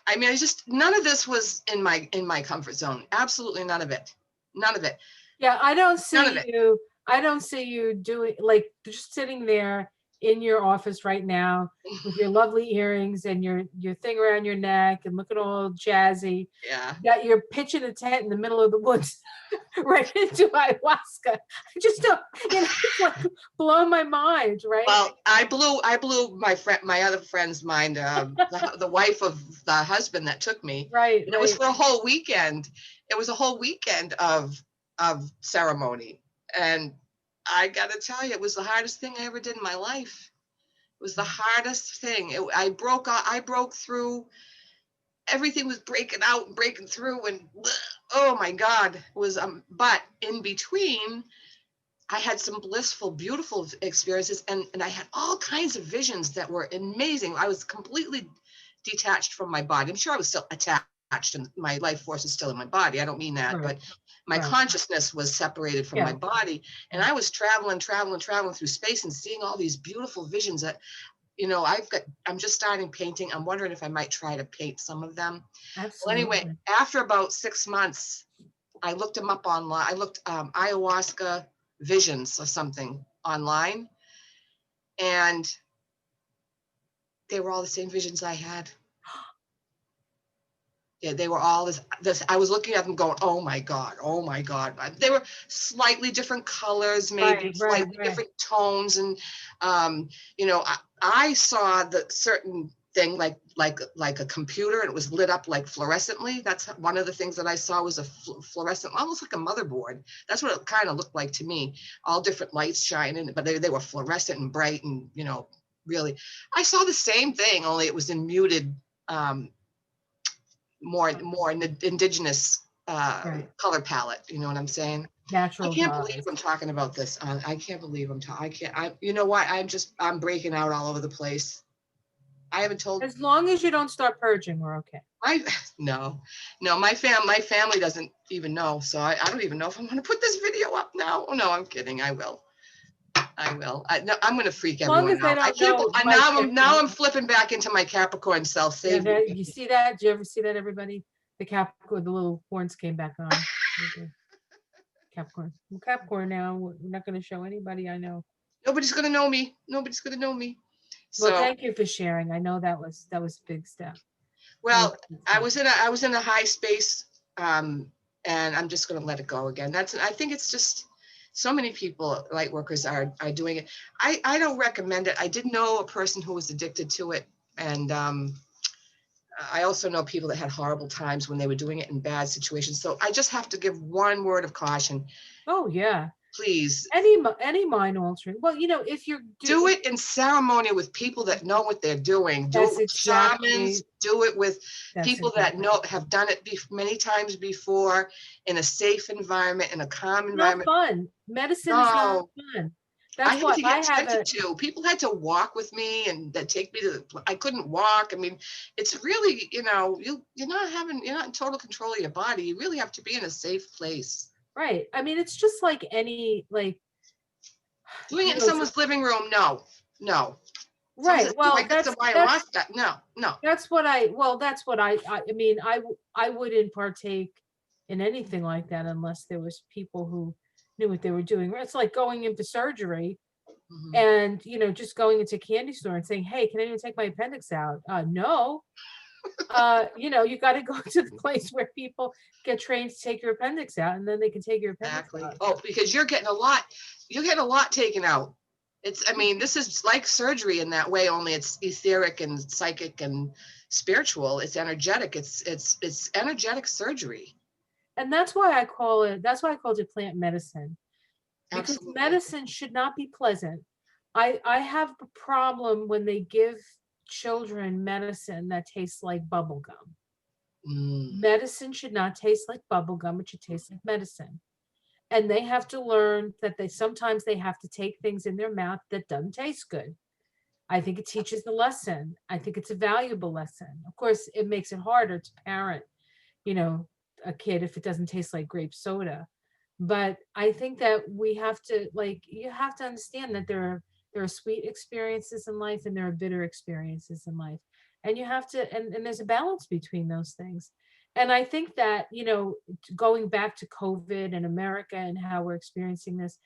I mean, none of this was in my comfort zone. Absolutely none of it. None of it. Yeah, I don't None of see it. you. I don't see you doing like just sitting there in your office right now with your lovely earrings and your thing around your neck and looking all jazzy. Yeah. That you're pitching a tent in the middle of the woods, right into ayahuasca. I just don't. It's like blow my mind, right? Well, I blew my other friend's mind, the wife of the husband that took me. Right, And it was right. for a whole weekend. It was a whole weekend of ceremony. And I got to tell you, it was the hardest thing I ever did in my life. It was the hardest thing. I broke through. Everything was breaking out and breaking through, and oh my God, it was but in between I had some blissful, beautiful experiences, and I had all kinds of visions that were amazing. I was completely detached from my body. I'm sure I was still attached, and my life force is still in my body. I don't mean that, Right, but my right. consciousness was separated from my Yeah. body, and I was traveling through space and seeing all these beautiful visions that, I'm just starting painting. I'm wondering if I might try to paint some of them. Well, Absolutely. anyway, after about 6 months, I looked them up online. I looked ayahuasca visions or something online, and they were all the same visions I had. Yeah, they were all this. I was looking at them going, oh my God, oh my God. They were slightly different colors, maybe Right, right, slightly right. different tones. And, I saw the certain thing like a computer, and it was lit up like fluorescently. That's one of the things that I saw was a fluorescent, almost like a motherboard. That's what it kind of looked like to me. All different lights shining, but they were fluorescent and bright, and, really. I saw the same thing, only it was in muted, more in the indigenous Right. color palette. You know what I'm saying? I Natural can't believe dyes. I'm talking about this. I can't believe I can't. You know what? I'm breaking out all over the place. I haven't told As long as you don't start purging, we're okay. my no, my family doesn't even know. So I don't even know if I'm going to put this video up now. Oh no, I'm kidding. I will. No, I'm going to freak As long everyone as they out. I don't can't. know, Now I'm flipping back into my Capricorn self. Yeah, Save me. you see that? Did you ever see that, everybody? The Capricorn, the little horns came back on. Capricorn. I'm Capricorn now. We're not going to show anybody I know. Nobody's going to know me. Nobody's going to know me. Well, So, thank you for sharing. I know that was a big step. well, I was in a high space, and I'm just going to let it go again. I think it's just so many people, light workers, are doing it. I don't recommend it. I did know a person who was addicted to it, and I also know people that had horrible times when they were doing it in bad situations. So I just have to give one word of caution. Oh yeah. Please Any mind altering. Well, if you're do it in ceremony with people that know what they're doing. Do it that's with shamans. exactly Do it with that's people that exactly. have done it many times before, in a safe environment, in a calm Not environment. fun. Medicine is not No, fun. I That's had what to I get have tempted to. People had to walk with me and that take me I couldn't walk. I mean, it's really, you're not in total control of your body. You really have to be in a safe place. right. I mean, it's just like any Doing it in it's someone's living room, no. Someone right. says, "Oh, I Well, got some ayahuasca." No. that's what I mean, I wouldn't partake in anything like that unless there was people who knew what they were doing. It's like going in for surgery Mhm. and just going into a candy store and saying, hey, can anyone take my appendix out? No. You got to go to the place where people get trained to take your appendix out, and then they can take your appendix Exactly. out. Oh, because you're getting a lot taken out. I mean, this is like surgery in that way, only it's etheric and psychic and spiritual. It's energetic. It's energetic surgery. And that's why I called it plant medicine, because Absolutely. medicine should not be pleasant. I have a problem when they give children medicine that tastes like bubble gum. Mm, Medicine should not taste like bubble gum. It should taste like medicine. And they have to learn that they sometimes they have to take things in their mouth that doesn't taste good. I think it teaches the lesson. I think it's a valuable lesson. Of course, it makes it harder to parent, you know, a kid if it doesn't taste like grape soda. But I think that we have to, like, you have to understand that there are sweet experiences in life and there are bitter experiences in life. And you have to, and there's a balance between those things. And I think that, you know, going back to COVID and America and how we're experiencing this,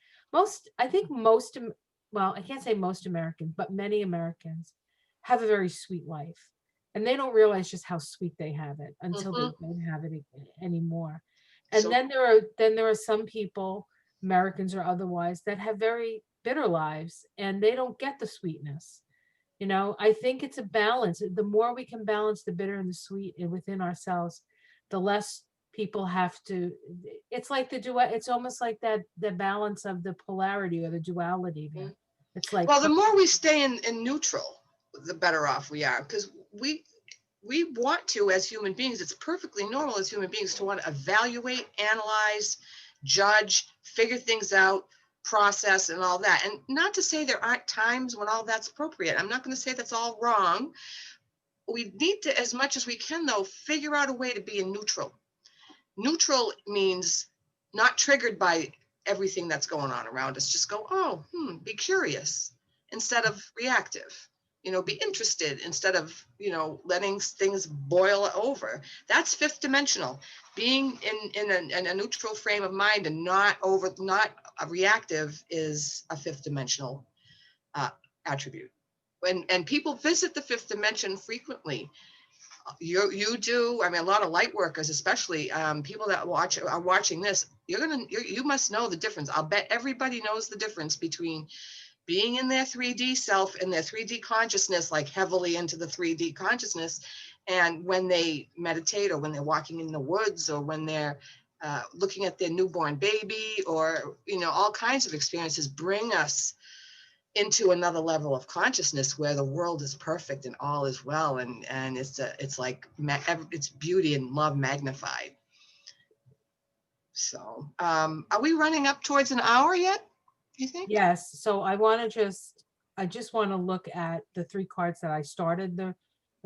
I think well, I can't say most Americans, but many Americans have a very sweet life. And they don't realize just how sweet they have it until they Mhm. don't have it anymore. And So then there are some people, Americans or otherwise, that have very bitter lives and they don't get the sweetness. You know, I think it's a balance. The more we can balance the bitter and the sweet within ourselves, the less people have to. It's like it's almost like that the balance of the polarity or the duality there. mhm. It's like Well, the more we stay in neutral, the better off we are, because we want to, as human beings, it's perfectly normal as human beings to want to evaluate, analyze, judge, figure things out, process, and all that. And not to say there aren't times when all that's appropriate. I'm not going to say that's all wrong. We need to, as much as we can, though, figure out a way to be in neutral. Neutral means not triggered by everything that's going on around us. Just go, oh, be curious instead of reactive. Be interested instead of, letting things boil over. That's fifth dimensional. Being in a neutral frame of mind and not a reactive is a fifth dimensional uh, attribute. And people visit the fifth dimension frequently. You do. I mean, a lot of light workers, especially people that are watching this. You must know the difference. I'll bet everybody knows the difference between being in their 3D self and their 3D consciousness, like heavily into the 3D consciousness, and when they meditate, or when they're walking in the woods, or when they're looking at their newborn baby, or all kinds of experiences bring us into another level of consciousness where the world is perfect and all is well, and it's like it's beauty and love magnified. So are we running up towards an hour yet, you think? yes. So I just want to look at the three cards that I started the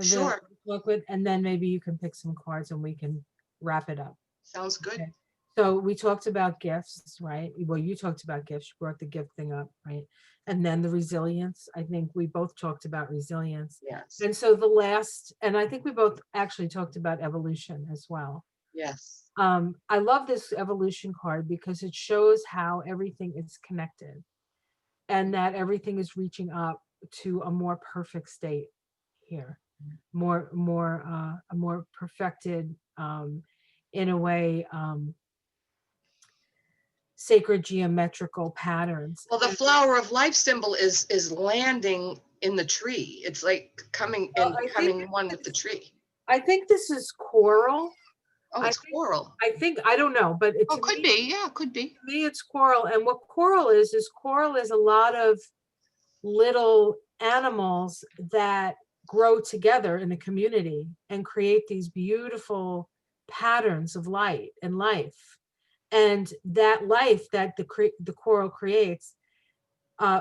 Sure. book with, and then maybe you can pick some cards and we can wrap it up. Sounds good. Okay. So we talked about gifts, right? Well, you talked about gifts. You brought the gift thing up, right? And then the resilience. I think we both talked about resilience. Yes. And so and I think we both actually talked about evolution as well. Yes. I love this evolution card because it shows how everything is connected and that everything is reaching up to a more perfect state here, a more perfected, in a way, sacred geometrical patterns. Well, the flower of life symbol is landing in the tree. It's like coming Well, and becoming one with the tree. I think this is coral. Oh, I it's think coral. I don't know, but Oh, could be. Yeah, could be. to me it's coral. And what coral is a lot of little animals that grow together in a community and create these beautiful patterns of light and life. And that life that the coral creates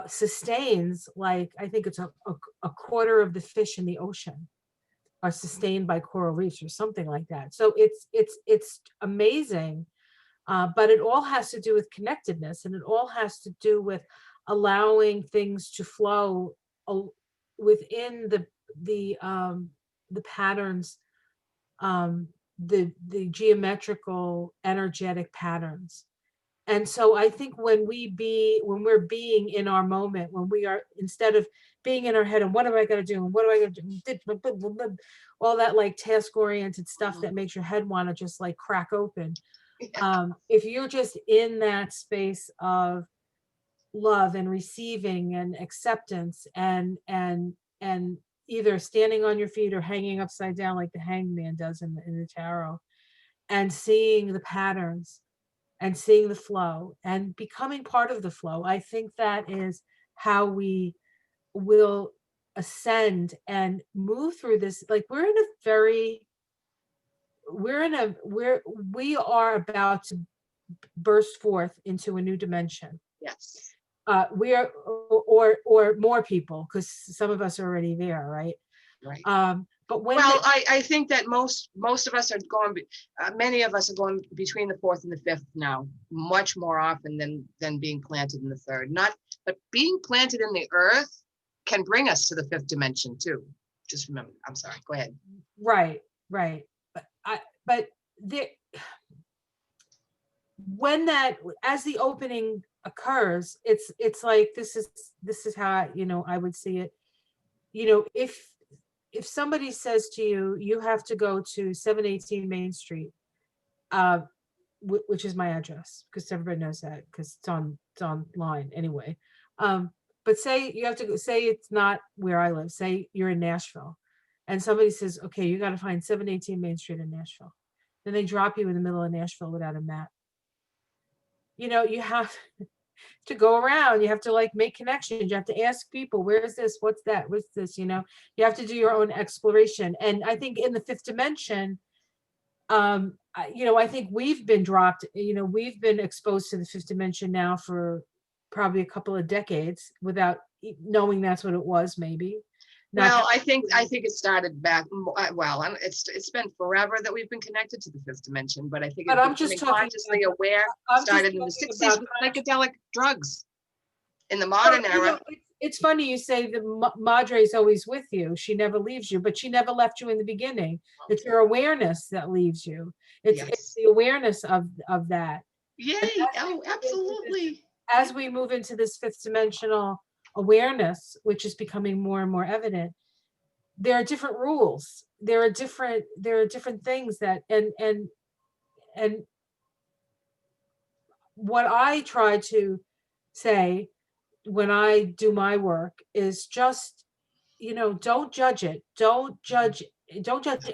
sustains, like, I think it's a quarter of the fish in the ocean are sustained by coral reefs or something like that. So it's amazing. But it all has to do with connectedness, and it all has to do with allowing things to flow within the patterns, the geometrical energetic patterns. And so I think when we're being in our moment, when we are, instead of being in our head and what am I going to do and what am I going to do, all that like task oriented stuff that makes your head want to just like crack open. Yeah. If you're just in that space of love and receiving and acceptance, and either standing on your feet or hanging upside down like the hangman does in the tarot, and seeing the patterns and seeing the flow and becoming part of the flow, I think that is how we will ascend and move through this. Like, we are about to burst forth into a new dimension. Yes. we are, or more people, because some of us are already there, right? Right. But when Well, I think that most of us are going, many of us are going between the fourth and the fifth now, much more often than being planted in the third. But being planted in the earth can bring us to the fifth dimension too. Just remember, I'm sorry, go ahead. right, but there, when that, as the opening occurs, it's like, this is how, I would see it. If somebody says to you, you have to go to 718 Main Street, uh, which is my address, because everybody knows that, because it's online anyway. But say you have to go, say it's not where I live, say you're in Nashville, and somebody says, okay, you got to find 718 Main Street in Nashville. Then they drop you in the middle of Nashville without a map. You have to go around, you have to like make connections, you have to ask people, where's this, what's that, what's this, you have to do your own exploration. And I think in the fifth dimension, I think we've been dropped, we've been exposed to the fifth dimension now for probably a couple of decades without knowing that's what it was, maybe. Well, I think it started back. Well, it's been forever that we've been connected to the fifth dimension, but I think But it's I'm just becoming talking consciously about, aware. I'm Started in the 60s with psychedelic drugs. In the modern era, it's funny you say the Madre is always with you. She never leaves you, but she never left you in the beginning. It's your awareness that leaves you. It's yes. the awareness of that. Yay! Oh, absolutely. As we move into this fifth dimensional awareness, which is becoming more and more evident, there are different rules. There are different things that, and what I try to say when I do my work is just, don't judge it. Don't judge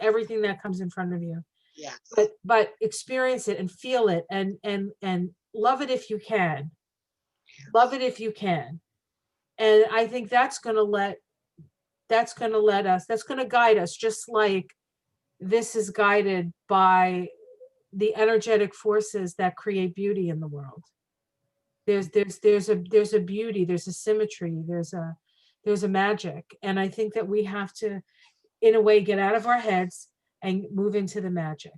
everything that comes in front of you. Yes. But experience it and feel it, and love it if you can. Love it if you can. And I think that's going to guide us, just like this is guided by the energetic forces that create beauty in the world. There's a beauty, there's a symmetry, there's a magic. And I think that we have to, in a way, get out of our heads and move into the magic.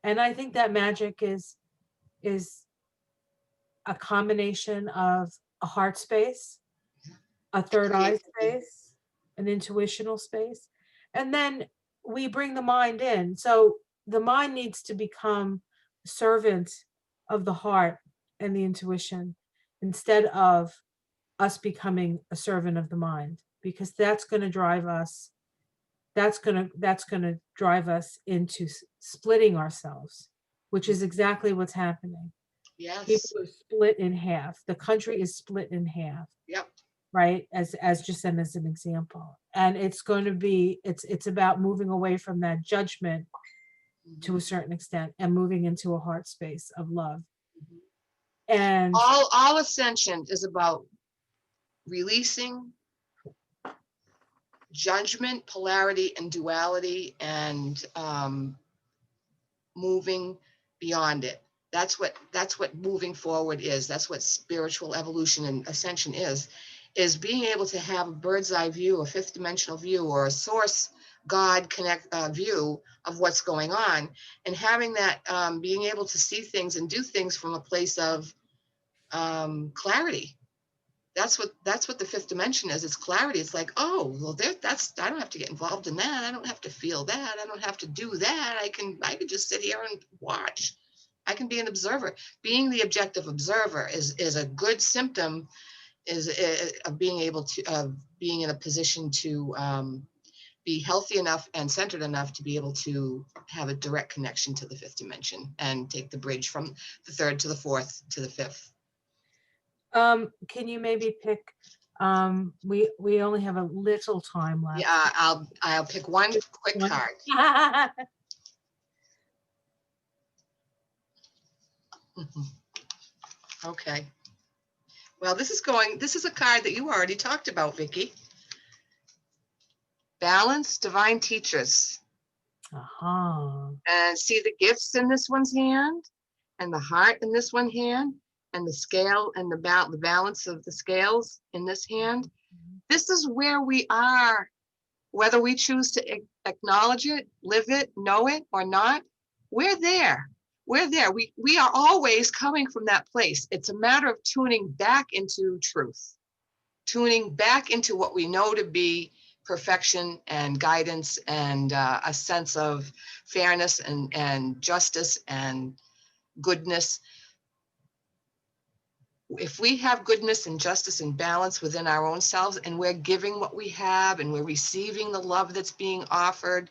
And I think that magic is a combination of a heart space, a third eye space, an intuitional space, and then we bring the mind in. So the mind needs to become a servant of the heart and the intuition, instead of us becoming a servant of the mind, because that's going to drive us into splitting ourselves, which is exactly what's happening. Yes. People are split in half. The country is split in half. Yep. Right, as just as an example. And it's going to be, it's about moving away from that judgment to a certain extent, and moving into a heart space of love. And all Ascension is about releasing judgment, polarity, and duality, and moving beyond it. That's what moving forward is. That's what spiritual evolution and ascension is being able to have a bird's eye view, a fifth dimensional view, or a source God connect view of what's going on, and having that being able to see things and do things from a place of clarity. That's what the fifth dimension is. It's clarity. It's like, oh, well, I don't have to get involved in that. I don't have to feel that. I don't have to do that. I can just sit here and watch. I can be an observer. Being the objective observer is a good symptom of being able to being in a position to be healthy enough and centered enough to be able to have a direct connection to the fifth dimension and take the bridge from the third to the fourth to the fifth. Can you maybe pick, we only have a little time left. Yeah, I'll pick one quick card. Okay. Well, this is a card that you already talked about, Vicki. Balance, divine teachers. Uh-huh. And see the gifts in this one's hand and the heart in this one hand. and the scale and the balance of the scales in this hand. This is where we are, whether we choose to acknowledge it, live it, know it or not. We're there. We're there. We are always coming from that place. It's a matter of tuning back into truth, tuning back into what we know to be perfection and guidance and a sense of fairness and justice and goodness. If we have goodness and justice and balance within our own selves, and we're giving what we have and we're receiving the love that's being offered,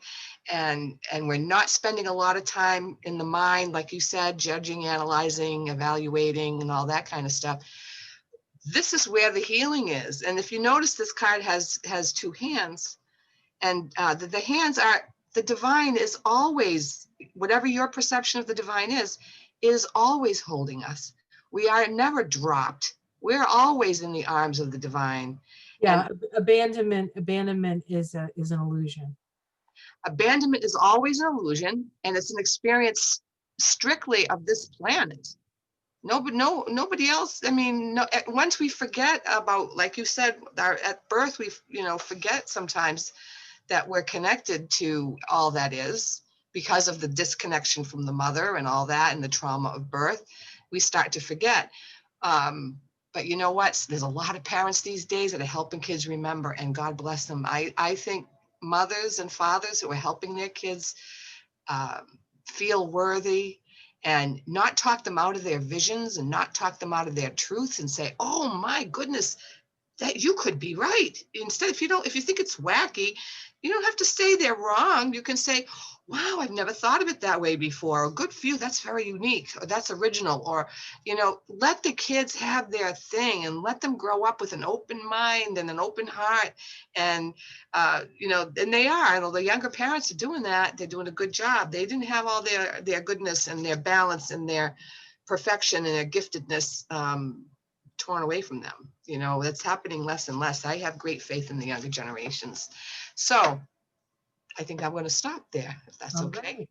and we're not spending a lot of time in the mind, like you said, judging, analyzing, evaluating, and all that kind of stuff, this is where the healing is. And if you notice, this card has two hands, and the hands are, the divine is always, whatever your perception of the divine is always holding us. We are never dropped. We're always in the arms of the divine. Yeah, abandonment is an illusion. Abandonment is always an illusion, and it's an experience strictly of this planet. Nobody else. I mean, once we forget about, like you said, at birth, we forget sometimes that we're connected to all that is, because of the disconnection from the mother and all that, and the trauma of birth. We start to forget. But you know what? There's a lot of parents these days that are helping kids remember, and God bless them. I think mothers and fathers who are helping their kids feel worthy, and not talk them out of their visions and not talk them out of their truths, and say, oh my goodness, that you could be right. Instead, if you think it's wacky, you don't have to say they're wrong. You can say, wow, I've never thought of it that way before. Or good for you, that's very unique, or that's original. Or, let the kids have their thing, and let them grow up with an open mind and an open heart. And, and they are, and the younger parents are doing that. They're doing a good job. They didn't have all their goodness and their balance and their perfection and their giftedness torn away from them. That's happening less and less. I have great faith in the younger generations. So I think I'm going to stop there, if that's okay. Right.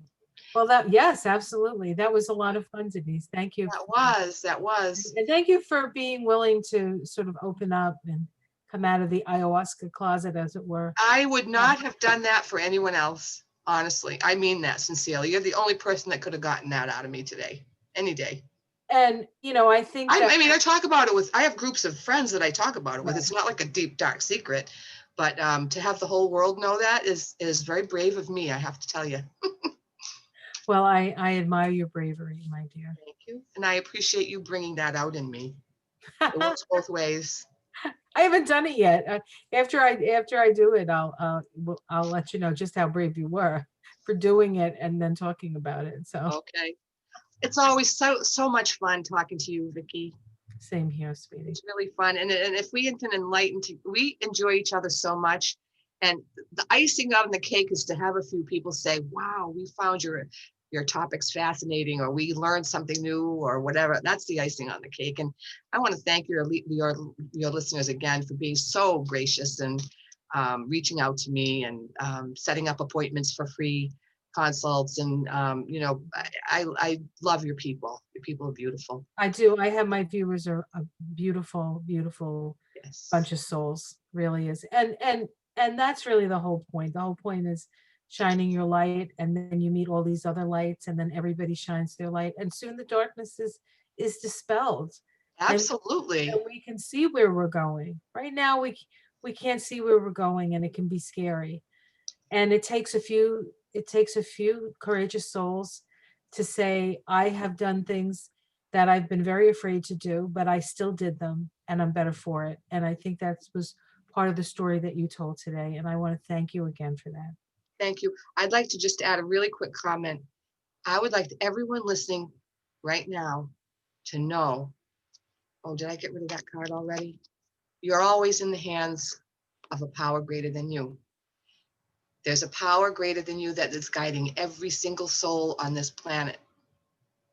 Well, yes, absolutely. That was a lot of fun, Denise. Thank you. That was. And thank you for being willing to sort of open up and come out of the ayahuasca closet, as it were. I would not have done that for anyone else. Honestly, I mean that sincerely. You're the only person that could have gotten that out of me today, any day. And, I think that, I talk about it I have groups of friends that I talk about it with. Right. It's not like a deep, dark secret, but to have the whole world know that is very brave of me, I have to tell you. Well, I admire your bravery, my dear. Thank you. And I appreciate you bringing that out in me. It works both ways. I haven't done it yet. After I do it, I'll let you know just how brave you were for doing it and then talking about it. So okay. It's always so much fun talking to you, Vicki. Same here, sweetie. It's really fun. And if we can enlighten, we enjoy each other so much. And the icing on the cake is to have a few people say, wow, we found your topics fascinating, or we learned something new, or whatever. That's the icing on the cake. And I want to thank your listeners again for being so gracious and reaching out to me and setting up appointments for free consults. And I love your people. Your people are beautiful. I do. I have, my viewers are a beautiful, beautiful Yes. bunch of souls. Really is. And that's really the whole point. The whole point is shining your light, and then you meet all these other lights, and then everybody shines their light, and soon the darkness is dispelled. Absolutely. And we can see where we're going. Right now we can't see where we're going, and it can be scary. And it takes a few courageous souls to say, I have done things that I've been very afraid to do, but I still did them, and I'm better for it. And I think that was part of the story that you told today. And I want to thank you again for that. Thank you. I'd like to just add a really quick comment. I would like everyone listening right now to know, oh, did I get rid of that card already? You're always in the hands of a power greater than you. There's a power greater than you that is guiding every single soul on this planet,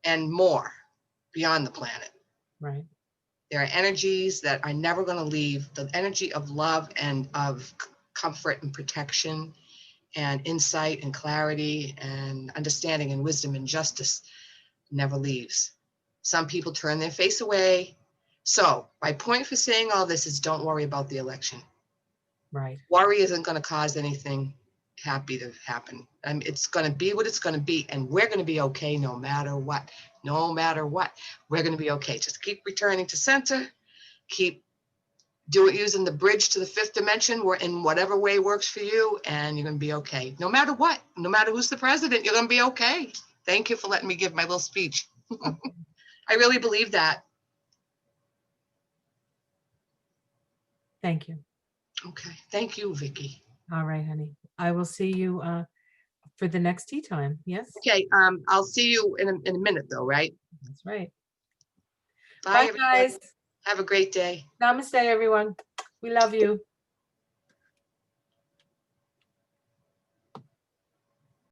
and more beyond the planet. Right. There are energies that are never going to leave. The energy of love and of comfort and protection and insight and clarity and understanding and wisdom and justice never leaves. Some people turn their face away. So my point for saying all this is don't worry about the election. Right. Worry isn't going to cause anything happy to happen. It's going to be what it's going to be, and we're going to be okay no matter what. No matter what, we're going to be okay. Just keep returning to center. Keep using the bridge to the fifth dimension, in whatever way works for you, and you're going to be okay. No matter what, no matter who's the president, you're going to be okay. Thank you for letting me give my little speech. Okay. I really believe that. Thank you. Okay. Thank you, Vicki. All right, honey. I will see you for the next tea time. Yes, Okay. I'll see you in a minute, though, right? that's right. Bye, Bye, everybody. guys. Have a great day. Namaste, everyone. We love you.